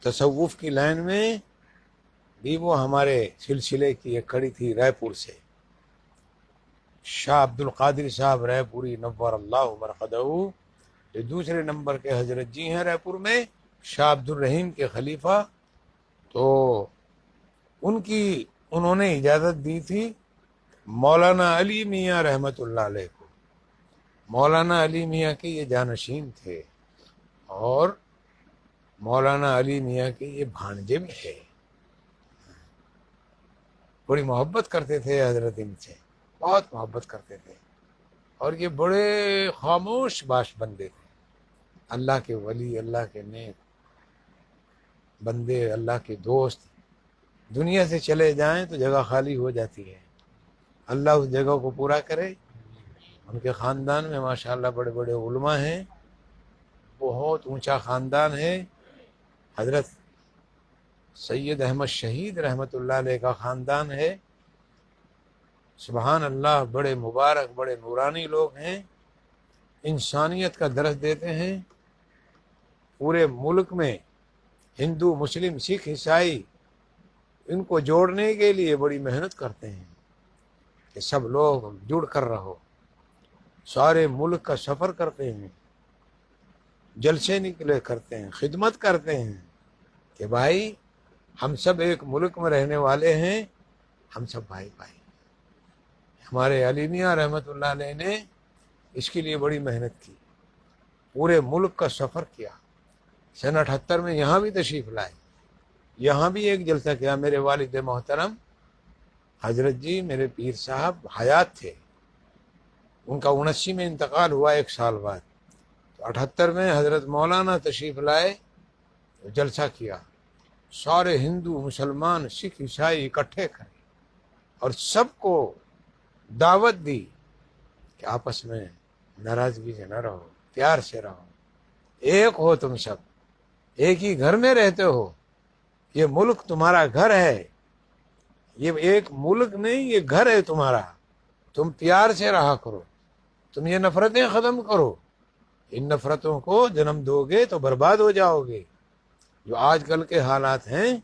تصوف کی لائن میں بھی وہ ہمارے سلسلے کی ایک کڑی تھی رائے پور سے. شاہ عبد القادر صاحب رائے پوری نور اللہ مرقدہ، جو دوسرے نمبر کے حضرت جی ہیں رائے پور میں، شاہ عبد الرحیم کے خلیفہ. تو انہوں نے اجازت دی تھی مولانا علی میاں رحمت اللہ علیہ کو. مولانا علی میاں کے یہ جانشین تھے اور مولانا علی میاں کے یہ بھانجے بھی تھے. بڑی محبت کرتے تھے حضرت ان سے، بہت محبت کرتے تھے. اور یہ بڑے خاموش باش بندے تھے، اللہ کے ولی، اللہ کے نیک بندے، اللہ کے دوست. دنیا سے چلے جائیں تو جگہ خالی ہو جاتی ہے، اللہ اس جگہ کو پورا کرے. ان کے خاندان میں ماشاءاللہ بڑے بڑے علماء ہیں، بہت اونچا خاندان ہے. حضرت سید احمد شہید رحمت اللہ علیہ کا خاندان ہے. سبحان اللہ، بڑے مبارک بڑے نورانی لوگ ہیں، انسانیت کا درس دیتے ہیں. پورے ملک میں ہندو مسلم سکھ عیسائی ان کو جوڑنے کے لیے بڑی محنت کرتے ہیں کہ سب لوگ جڑ کر رہو. سارے ملک کا سفر کرتے ہیں، جلسے نکلے کرتے ہیں، خدمت کرتے ہیں کہ بھائی ہم سب ایک ملک میں رہنے والے ہیں، ہم سب بھائی بھائی. ہمارے علی میاں رحمت اللہ علیہ نے اس کے لیے بڑی محنت کی، پورے ملک کا سفر کیا. سن 78 میں یہاں بھی تشریف لائے، یہاں بھی ایک جلسہ کیا. میرے والد محترم حضرت جی میرے پیر صاحب حیات تھے، ان کا 79 میں انتقال ہوا 1 سال بعد. تو 78 میں حضرت مولانا تشریف لائے، جلسہ کیا، سارے ہندو مسلمان سکھ عیسائی اکٹھے کرے اور سب کو دعوت دی کہ آپس میں ناراضگی سے نہ رہو، پیار سے رہو، ایک ہو، تم سب ایک ہی گھر میں رہتے ہو، یہ ملک تمہارا گھر ہے، یہ ایک ملک نہیں، یہ گھر ہے تمہارا، تم پیار سے رہا کرو، تم یہ نفرتیں ختم کرو، ان نفرتوں کو جنم دو گے تو برباد ہو جاؤ گے۔ جو آج کل کے حالات ہیں،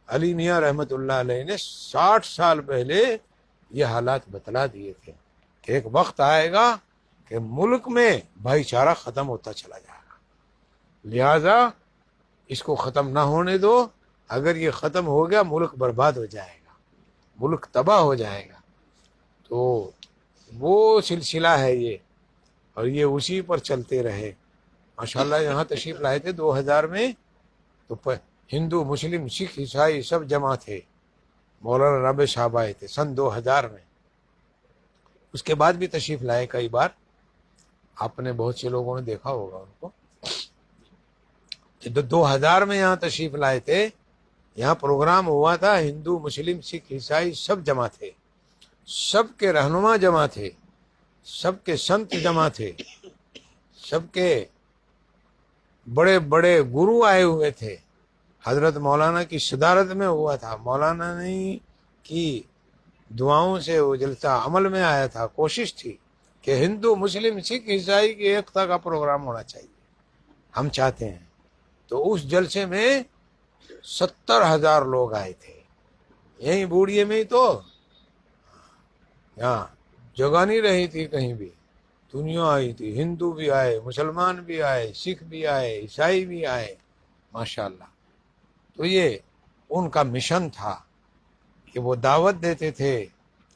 علی میاں رحمت اللہ علیہ نے 60 سال پہلے یہ حالات بتلا دیے تھے کہ ایک وقت آئے گا کہ ملک میں بھائی چارہ ختم ہوتا چلا جائے گا، لہذا اس کو ختم نہ ہونے دو، اگر یہ ختم ہو گیا ملک برباد ہو جائے گا، ملک تباہ ہو جائے گا۔ تو وہ سلسلہ ہے یہ، اور یہ اسی پر چلتے رہے۔ ماشاءاللہ یہاں تشریف لائے تھے 2000 میں، تو ہندو مسلم سکھ عیسائی سب جمع تھے، مولانا رابع صاحب آئے تھے سن 2000 میں۔ اس کے بعد بھی تشریف لائے کئی بار، آپ نے بہت سے لوگوں نے دیکھا ہوگا ان کو، کہ 2000 میں یہاں تشریف لائے تھے، یہاں پروگرام ہوا تھا، ہندو مسلم سکھ عیسائی سب جمع تھے، سب کے رہنما جمع تھے، سب کے سنت جمع تھے، سب کے بڑے بڑے گرو آئے ہوئے تھے، حضرت مولانا کی صدارت میں ہوا تھا، مولانا نے کی دعاؤں سے وہ جلسہ عمل میں آیا تھا، کوشش تھی کہ ہندو مسلم سکھ عیسائی کی ایکتا کا پروگرام ہونا چاہیے، ہم چاہتے ہیں۔ تو اس جلسے میں 70,000 لوگ آئے تھے، یہیں بوڑھیے میں ہی، تو یہاں جگہ نہیں رہی تھی کہیں بھی، دنیا آئی تھی، ہندو بھی آئے، مسلمان بھی آئے، سکھ بھی آئے، عیسائی بھی آئے، ماشاءاللہ۔ تو یہ ان کا مشن تھا کہ وہ دعوت دیتے تھے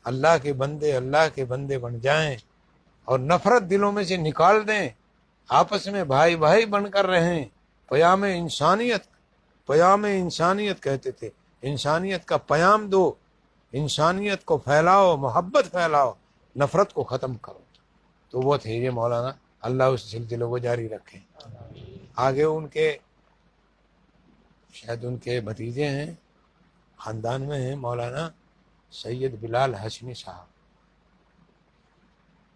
اللہ کے بندے بن جائیں اور نفرت دلوں میں سے نکال دیں، آپس میں بھائی بھائی بن کر رہیں، پیام انسانیت کہتے تھے، انسانیت کا پیام دو، انسانیت کو پھیلاؤ، محبت پھیلاؤ، نفرت کو ختم کرو۔ تو وہ تھے یہ مولانا، اللہ اس سلسلے کو جاری رکھے۔ آگے ان کے شاید ان کے بھتیجے ہیں، خاندان میں ہیں، مولانا سید بلال ہاشمی صاحب،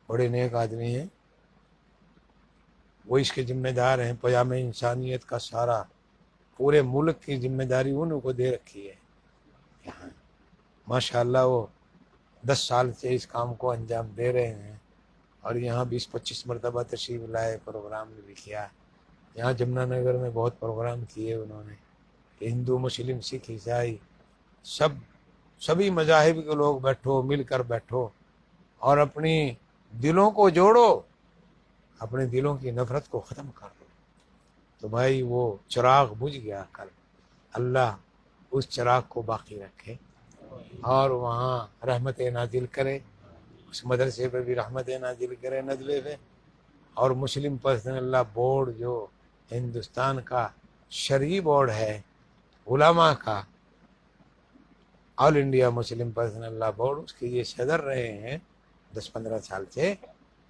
بڑے نیک آدمی ہیں، وہ اس کے ذمہ دار ہیں، پیام انسانیت کا سارا پورے ملک کی ذمہ داری انہوں کو دے رکھی ہے یہاں۔ ماشاءاللہ وہ 10 سال سے اس کام کو انجام دے رہے ہیں، اور یہاں 20-25 مرتبہ تشریف لائے، پروگرام بھی کیا، یہاں جمنا نگر میں بہت پروگرام کیے انہوں نے، ہندو مسلم سکھ عیسائی سبھی مذاہب کے لوگ بیٹھو، مل کر بیٹھو اور اپنی دلوں کو جوڑو، اپنے دلوں کی نفرت کو ختم کر دو۔ تو بھائی وہ چراغ بجھ گیا کل، اللہ اس چراغ کو باقی رکھے اور وہاں رحمت نازل کرے، اس مدرسے پہ بھی رحمت نازل کرے، ندوے پہ، اور مسلم پرسنل لا بورڈ جو ہندوستان کا شرعی بورڈ ہے علماء کا، آل انڈیا مسلم پرسنل لا بورڈ، اس کے یہ صدر رہے ہیں 10-15 سال سے،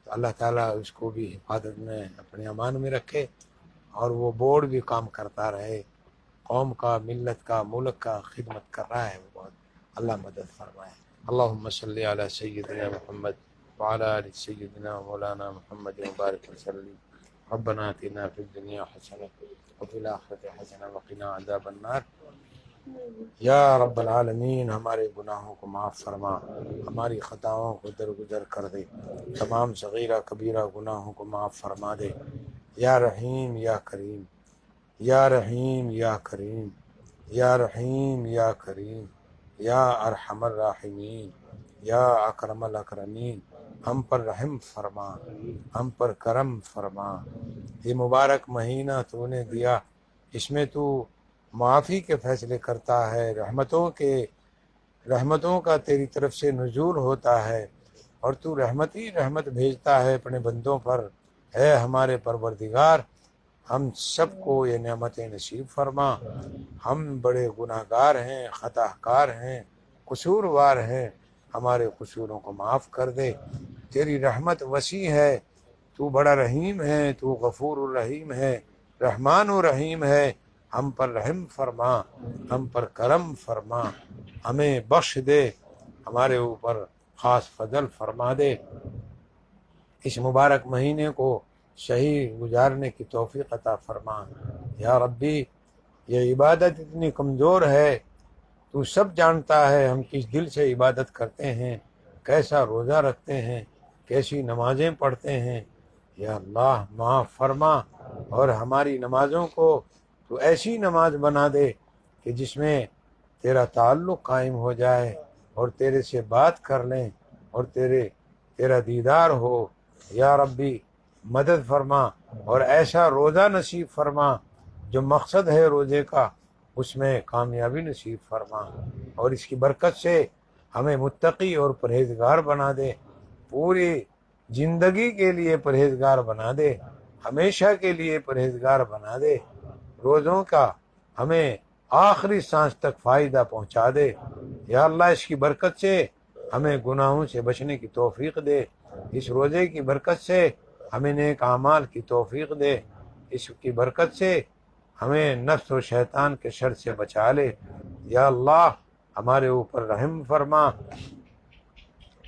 تو اللہ تعالیٰ اس کو بھی حفاظت میں اپنے امان میں رکھے، اور وہ بورڈ بھی کام کرتا رہے، قوم کا، ملت کا، ملک کا خدمت کر رہا ہے وہ بہت، اللہ مدد فرمائے۔ اللہم صلی علی سیدنا محمد وعلی آل سیدنا مولانا محمد مبارک وسلم۔ ربنا آتنا فی الدنیا حسنہ وفی الآخرۃ حسنہ وقنا عذاب النار۔ یا رب العالمین، ہمارے گناہوں کو معاف فرما، ہماری خطاؤں کو درگزر کر دے، تمام صغیرہ کبیرہ گناہوں کو معاف فرما دے، یا رحیم یا کریم، یا رحیم یا کریم، یا رحیم یا کریم، یا ارحم الراحمین، یا اکرم الاکرمین، ہم پر رحم فرما، ہم پر کرم فرما۔ یہ مبارک مہینہ تو نے دیا، اس میں تو معافی کے فیصلے کرتا ہے، رحمتوں کا تیری طرف سے نزول ہوتا ہے، اور تو رحمت ہی رحمت بھیجتا ہے اپنے بندوں پر۔ اے ہمارے پروردگار، ہم سب کو یہ نعمتیں نصیب فرما، ہم بڑے گناہ گار ہیں، خطا کار ہیں، قصوروار ہیں، ہمارے قصوروں کو معاف کر دے۔ تیری رحمت وسیع ہے، تو بڑا رحیم ہے، تو غفور الرحیم ہے، رحمان و رحیم ہے، ہم پر رحم فرما، ہم پر کرم فرما، ہمیں بخش دے، ہمارے اوپر خاص فضل فرما دے، اس مبارک مہینے کو صحیح گزارنے کی توفیق عطا فرما۔ یا ربی یہ عبادت اتنی کمزور ہے، تو سب جانتا ہے ہم کس دل سے عبادت کرتے ہیں، کیسا روزہ رکھتے ہیں، کیسی نمازیں پڑھتے ہیں۔ یا اللہ معاف فرما، اور ہماری نمازوں کو تو ایسی نماز بنا دے کہ جس میں تیرا تعلق قائم ہو جائے اور تیرے سے بات کر لیں اور تیرا دیدار ہو۔ یا ربی مدد فرما، اور ایسا روزہ نصیب فرما جو مقصد ہے روزے کا اس میں کامیابی نصیب فرما، اور اس کی برکت سے ہمیں متقی اور پرہیزگار بنا دے، پوری زندگی کے لیے پرہیزگار بنا دے، ہمیشہ کے لیے پرہیزگار بنا دے، روزوں کا ہمیں آخری سانس تک فائدہ پہنچا دے۔ یا اللہ اس کی برکت سے ہمیں گناہوں سے بچنے کی توفیق دے، اس روزے کی برکت سے ہمیں نیک اعمال کی توفیق دے، اس کی برکت سے ہمیں نفس و شیطان کے شر سے بچا لے۔ یا اللہ ہمارے اوپر رحم فرما،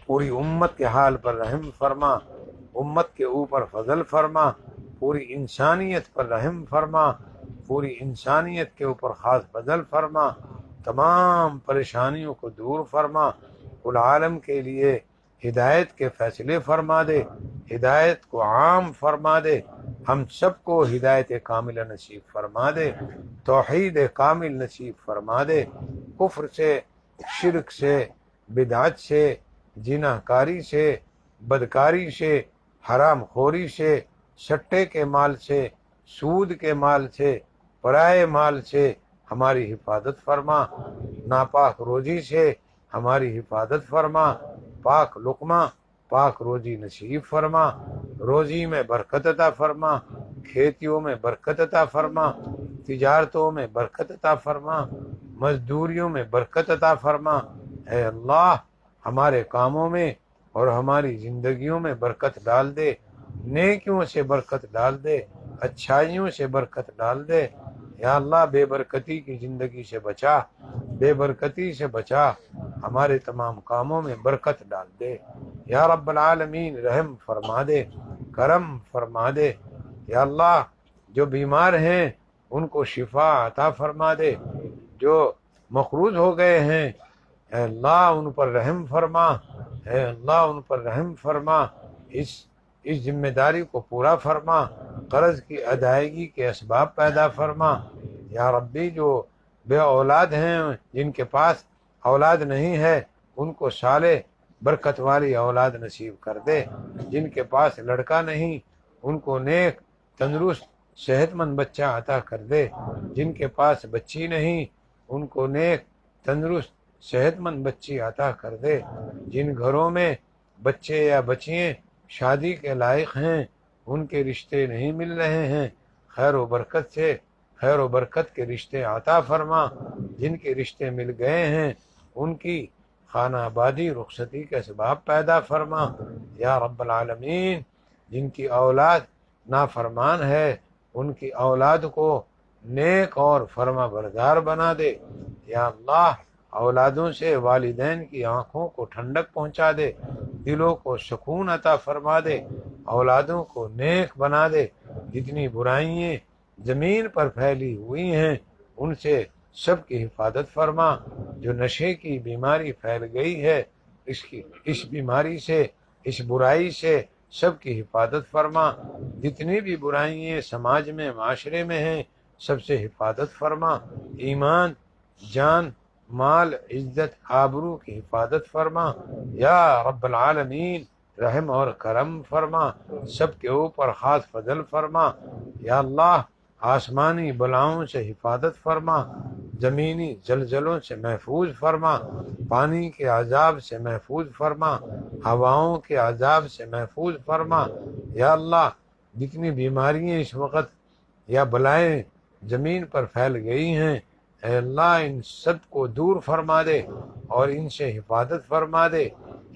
پوری امت کے حال پر رحم فرما، امت کے اوپر فضل فرما، پوری انسانیت پر رحم فرما، پوری انسانیت کے اوپر خاص فضل فرما، تمام پریشانیوں کو دور فرما، کل عالم کے لیے ہدایت کے فیصلے فرما دے، ہدایت کو عام فرما دے، ہم سب کو ہدایت کاملہ نصیب فرما دے، توحید کامل نصیب فرما دے، کفر سے، شرک سے، بدعت سے، زناکاری سے، بدکاری سے، حرام خوری سے، سٹے کے مال سے، سود کے مال سے، پرائے مال سے ہماری حفاظت فرما، ناپاک روزی سے ہماری حفاظت فرما، پاک لقمہ پاک روزی نصیب فرما، روزی میں برکت عطا فرما، کھیتیوں میں برکت عطا فرما، تجارتوں میں برکت عطا فرما، مزدوریوں میں برکت عطا فرما۔ اے اللہ ہمارے کاموں میں اور ہماری زندگیوں میں برکت ڈال دے، نیکیوں سے برکت ڈال دے، اچھائیوں سے برکت ڈال دے۔ یا اللہ بے برکتی کی زندگی سے بچا، بے برکتی سے بچا، ہمارے تمام کاموں میں برکت ڈال دے۔ یا رب العالمین رحم فرما دے، کرم فرما دے۔ یا اللہ جو بیمار ہیں ان کو شفا عطا فرما دے، جو مقروض ہو گئے ہیں اے اللہ ان پر رحم فرما، اے اللہ ان پر رحم فرما، اس ذمہ داری کو پورا فرما، قرض کی ادائیگی کے اسباب پیدا فرما۔ یا ربی جو بے اولاد ہیں، جن کے پاس اولاد نہیں ہے، ان کو صالح برکت والی اولاد نصیب کر دے، جن کے پاس لڑکا نہیں ان کو نیک تندرست صحت مند بچہ عطا کر دے، جن کے پاس بچی نہیں ان کو نیک تندرست صحت مند بچی عطا کر دے، جن گھروں میں بچے یا بچیاں شادی کے لائق ہیں ان کے رشتے نہیں مل رہے ہیں، خیر و برکت سے خیر و برکت کے رشتے عطا فرما، جن کے رشتے مل گئے ہیں ان کی خانہ آبادی رخصتی کے اسباب پیدا فرما۔ یا رب العالمین جن کی اولاد نافرمان ہے ان کی اولاد کو نیک اور فرما بردار بنا دے۔ یا اللہ اولادوں سے والدین کی آنکھوں کو ٹھنڈک پہنچا دے، دلوں کو سکون عطا فرما دے، اولادوں کو نیک بنا دے، جتنی برائیاں زمین پر پھیلی ہوئی ہیں ان سے سب کی حفاظت فرما، جو نشے کی بیماری پھیل گئی ہے اس بیماری سے، اس برائی سے سب کی حفاظت فرما، جتنی بھی برائیاں سماج میں معاشرے میں ہیں سب سے حفاظت فرما، ایمان جان مال عزت آبرو کی حفاظت فرما۔ یا رب العالمین رحم اور کرم فرما، سب کے اوپر خاص فضل فرما۔ یا اللہ آسمانی بلاؤں سے حفاظت فرما، زمینی زلزلوں سے محفوظ فرما، پانی کے عذاب سے محفوظ فرما، ہواؤں کے عذاب سے محفوظ فرما۔ یا اللہ جتنی بیماریاں اس وقت یا بلائیں زمین پر پھیل گئی ہیں اے اللہ ان سب کو دور فرما دے اور ان سے حفاظت فرما دے،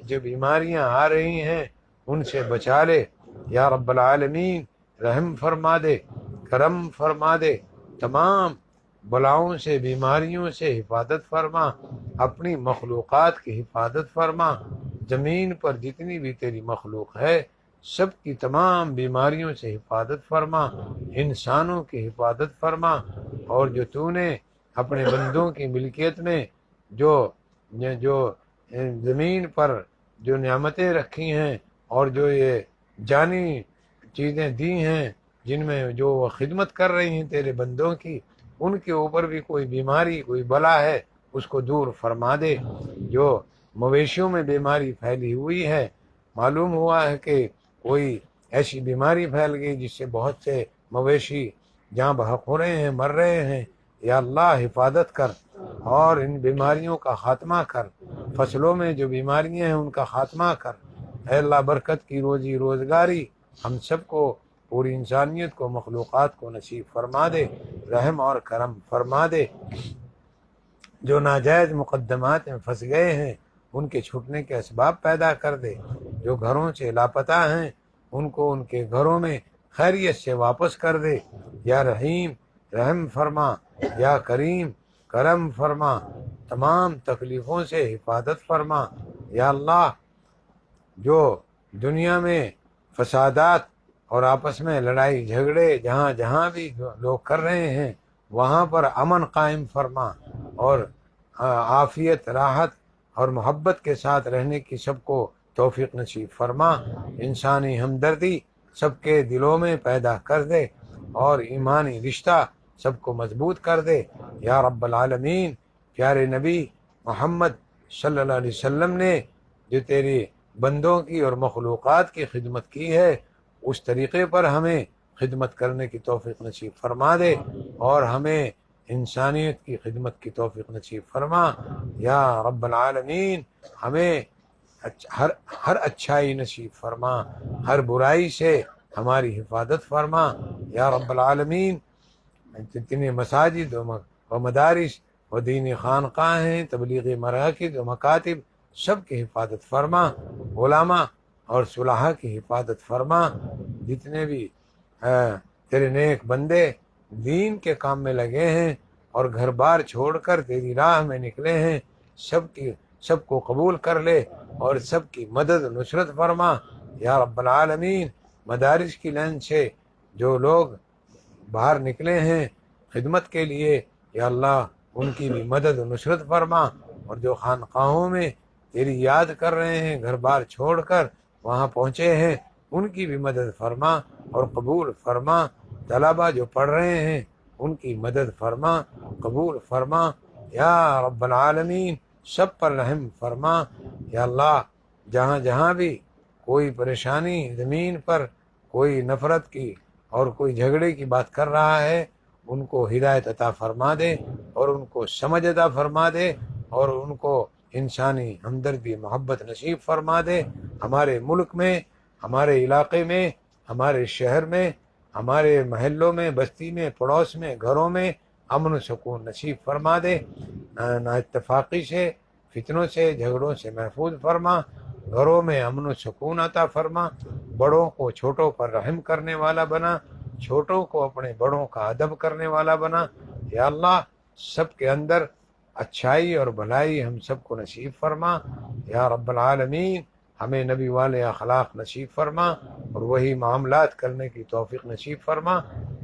جو بیماریاں آ رہی ہیں ان سے بچا لے، یا رب العالمین رحم فرما دے، کرم فرما دے، تمام بلاؤں سے بیماریوں سے حفاظت فرما، اپنی مخلوقات کی حفاظت فرما، زمین پر جتنی بھی تیری مخلوق ہے سب کی تمام بیماریوں سے حفاظت فرما، انسانوں کی حفاظت فرما، اور جو تو نے اپنے بندوں کی ملکیت میں جو زمین پر جو نعمتیں رکھی ہیں اور جو یہ جانی چیزیں دی ہیں جن میں جو وہ خدمت کر رہی ہیں تیرے بندوں کی، ان کے اوپر بھی کوئی بیماری کوئی بلا ہے اس کو دور فرما دے۔ جو مویشیوں میں بیماری پھیلی ہوئی ہے، معلوم ہوا ہے کہ کوئی ایسی بیماری پھیل گئی جس سے بہت سے مویشی جہاں بحق ہو رہے ہیں، مر رہے ہیں، یا اللہ حفاظت کر اور ان بیماریوں کا خاتمہ کر، فصلوں میں جو بیماریاں ہیں ان کا خاتمہ کر، اے اللہ برکت کی روزی روزگاری ہم سب کو، پوری انسانیت کو، مخلوقات کو نصیب فرما دے، رحم اور کرم فرما دے۔ جو ناجائز مقدمات میں پھنس گئے ہیں ان کے چھوٹنے کے اسباب پیدا کر دے، جو گھروں سے لاپتہ ہیں ان کو ان کے گھروں میں خیریت سے واپس کر دے، یا رحیم رحم فرما، یا کریم کرم فرما، تمام تکلیفوں سے حفاظت فرما، یا اللہ جو دنیا میں فسادات اور آپس میں لڑائی جھگڑے جہاں جہاں بھی لوگ کر رہے ہیں وہاں پر امن قائم فرما، اور عافیت راحت اور محبت کے ساتھ رہنے کی سب کو توفیق نصیب فرما، انسانی ہمدردی سب کے دلوں میں پیدا کر دے اور ایمانی رشتہ سب کو مضبوط کر دے، یا رب العالمین۔ پیارے نبی محمد صلی اللہ علیہ وسلم نے جو تیری بندوں کی اور مخلوقات کی خدمت کی ہے اس طریقے پر ہمیں خدمت کرنے کی توفیق نصیب فرما دے، اور ہمیں انسانیت کی خدمت کی توفیق نصیب فرما، یا رب العالمین۔ ہمیں ہر اچھائی نصیب فرما، ہر برائی سے ہماری حفاظت فرما، یا رب العالمین۔ جتنے مساجد و مدارس و دینی خانقاہ ہیں، تبلیغی مراکز و مکاتب، سب کی حفاظت فرما، علماء اور صلحاء کی حفاظت فرما، جتنے بھی تیرے نیک بندے دین کے کام میں لگے ہیں اور گھر بار چھوڑ کر تیری راہ میں نکلے ہیں سب کو قبول کر لے اور سب کی مدد نصرت فرما، یا رب العالمین۔ مدارس کی لائن سے جو لوگ باہر نکلے ہیں خدمت کے لیے، یا اللہ ان کی بھی مدد و نصرت فرما، اور جو خانقاہوں میں تیری یاد کر رہے ہیں گھر بار چھوڑ کر وہاں پہنچے ہیں ان کی بھی مدد فرما اور قبول فرما، طلبہ جو پڑھ رہے ہیں ان کی مدد فرما قبول فرما، یا رب العالمین۔ سب پر رحم فرما، یا اللہ جہاں جہاں بھی کوئی پریشانی زمین پر کوئی نفرت کی اور کوئی جھگڑے کی بات کر رہا ہے ان کو ہدایت عطا فرما دے اور ان کو سمجھ عطا فرما دے اور ان کو انسانی ہمدردی محبت نصیب فرما دے۔ ہمارے ملک میں، ہمارے علاقے میں، ہمارے شہر میں، ہمارے محلوں میں، بستی میں، پڑوس میں، گھروں میں امن و سکون نصیب فرما دے، نا اتفاقی سے، فتنوں سے، جھگڑوں سے محفوظ فرما، گھروں میں امن و سکون عطا فرما، بڑوں کو چھوٹوں پر رحم کرنے والا بنا، چھوٹوں کو اپنے بڑوں کا ادب کرنے والا بنا، یا اللہ سب کے اندر اچھائی اور بھلائی ہم سب کو نصیب فرما، یا رب العالمین۔ ہمیں نبی والے اخلاق نصیب فرما اور وہی معاملات کرنے کی توفیق نصیب فرما،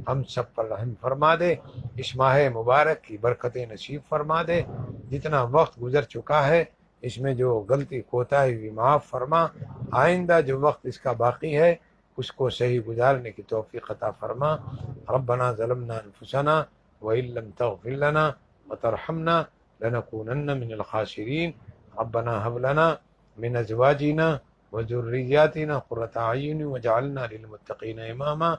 ہم سب پر رحم فرما دے، اس ماہ مبارک کی برکتیں نصیب فرما دے، جتنا وقت گزر چکا ہے اس میں جو غلطی کوتاہی ہوئی معاف فرما، آئندہ جو وقت اس کا باقی ہے اس کو صحیح گزارنے کی توفیق عطا فرما۔ ربنا ظلمنا انفسنا وإن لم تغفر لنا وترحمنا لنكونن من الخاسرين ربنا هب لنا من ازواجنا وذرياتنا قرة اعين واجعلنا للمتقين اماما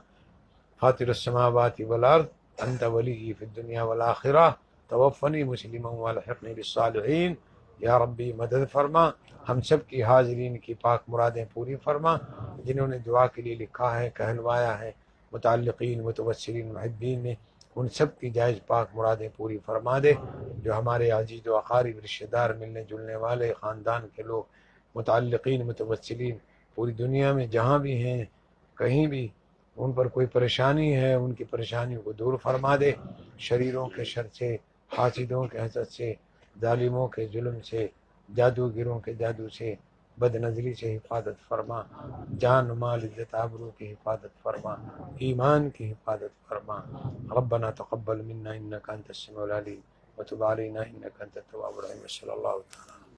فاطر السماوات والارض انت ولي في الدنيا والآخرة توفني مسلما والحقني بالصالحين۔ یا ربی مدد فرما، ہم سب کی حاضرین کی پاک مرادیں پوری فرما، جنہوں نے دعا کے لیے لکھا ہے کہلوایا ہے متعلقین متوسلین محبین نے ان سب کی جائز پاک مرادیں پوری فرما دے۔ جو ہمارے عزیز و اقارب رشتہ دار ملنے جلنے والے خاندان کے لوگ متعلقین متوسلین پوری دنیا میں جہاں بھی ہیں کہیں بھی ان پر کوئی پریشانی ہے ان کی پریشانیوں کو دور فرما دے، شریروں کے شر سے، حاسدوں کے حسد سے، ظالموں کے ظلم سے، جادوگروں کے جادو سے، بد نظری سے حفاظت فرما، جان مال عزت آبرو کی حفاظت فرما، ایمان کی حفاظت فرما۔ ربنا تقبل منا انك انت السميع العليم وتب علينا انك انت التواب الرحيم صلی اللہ تعالی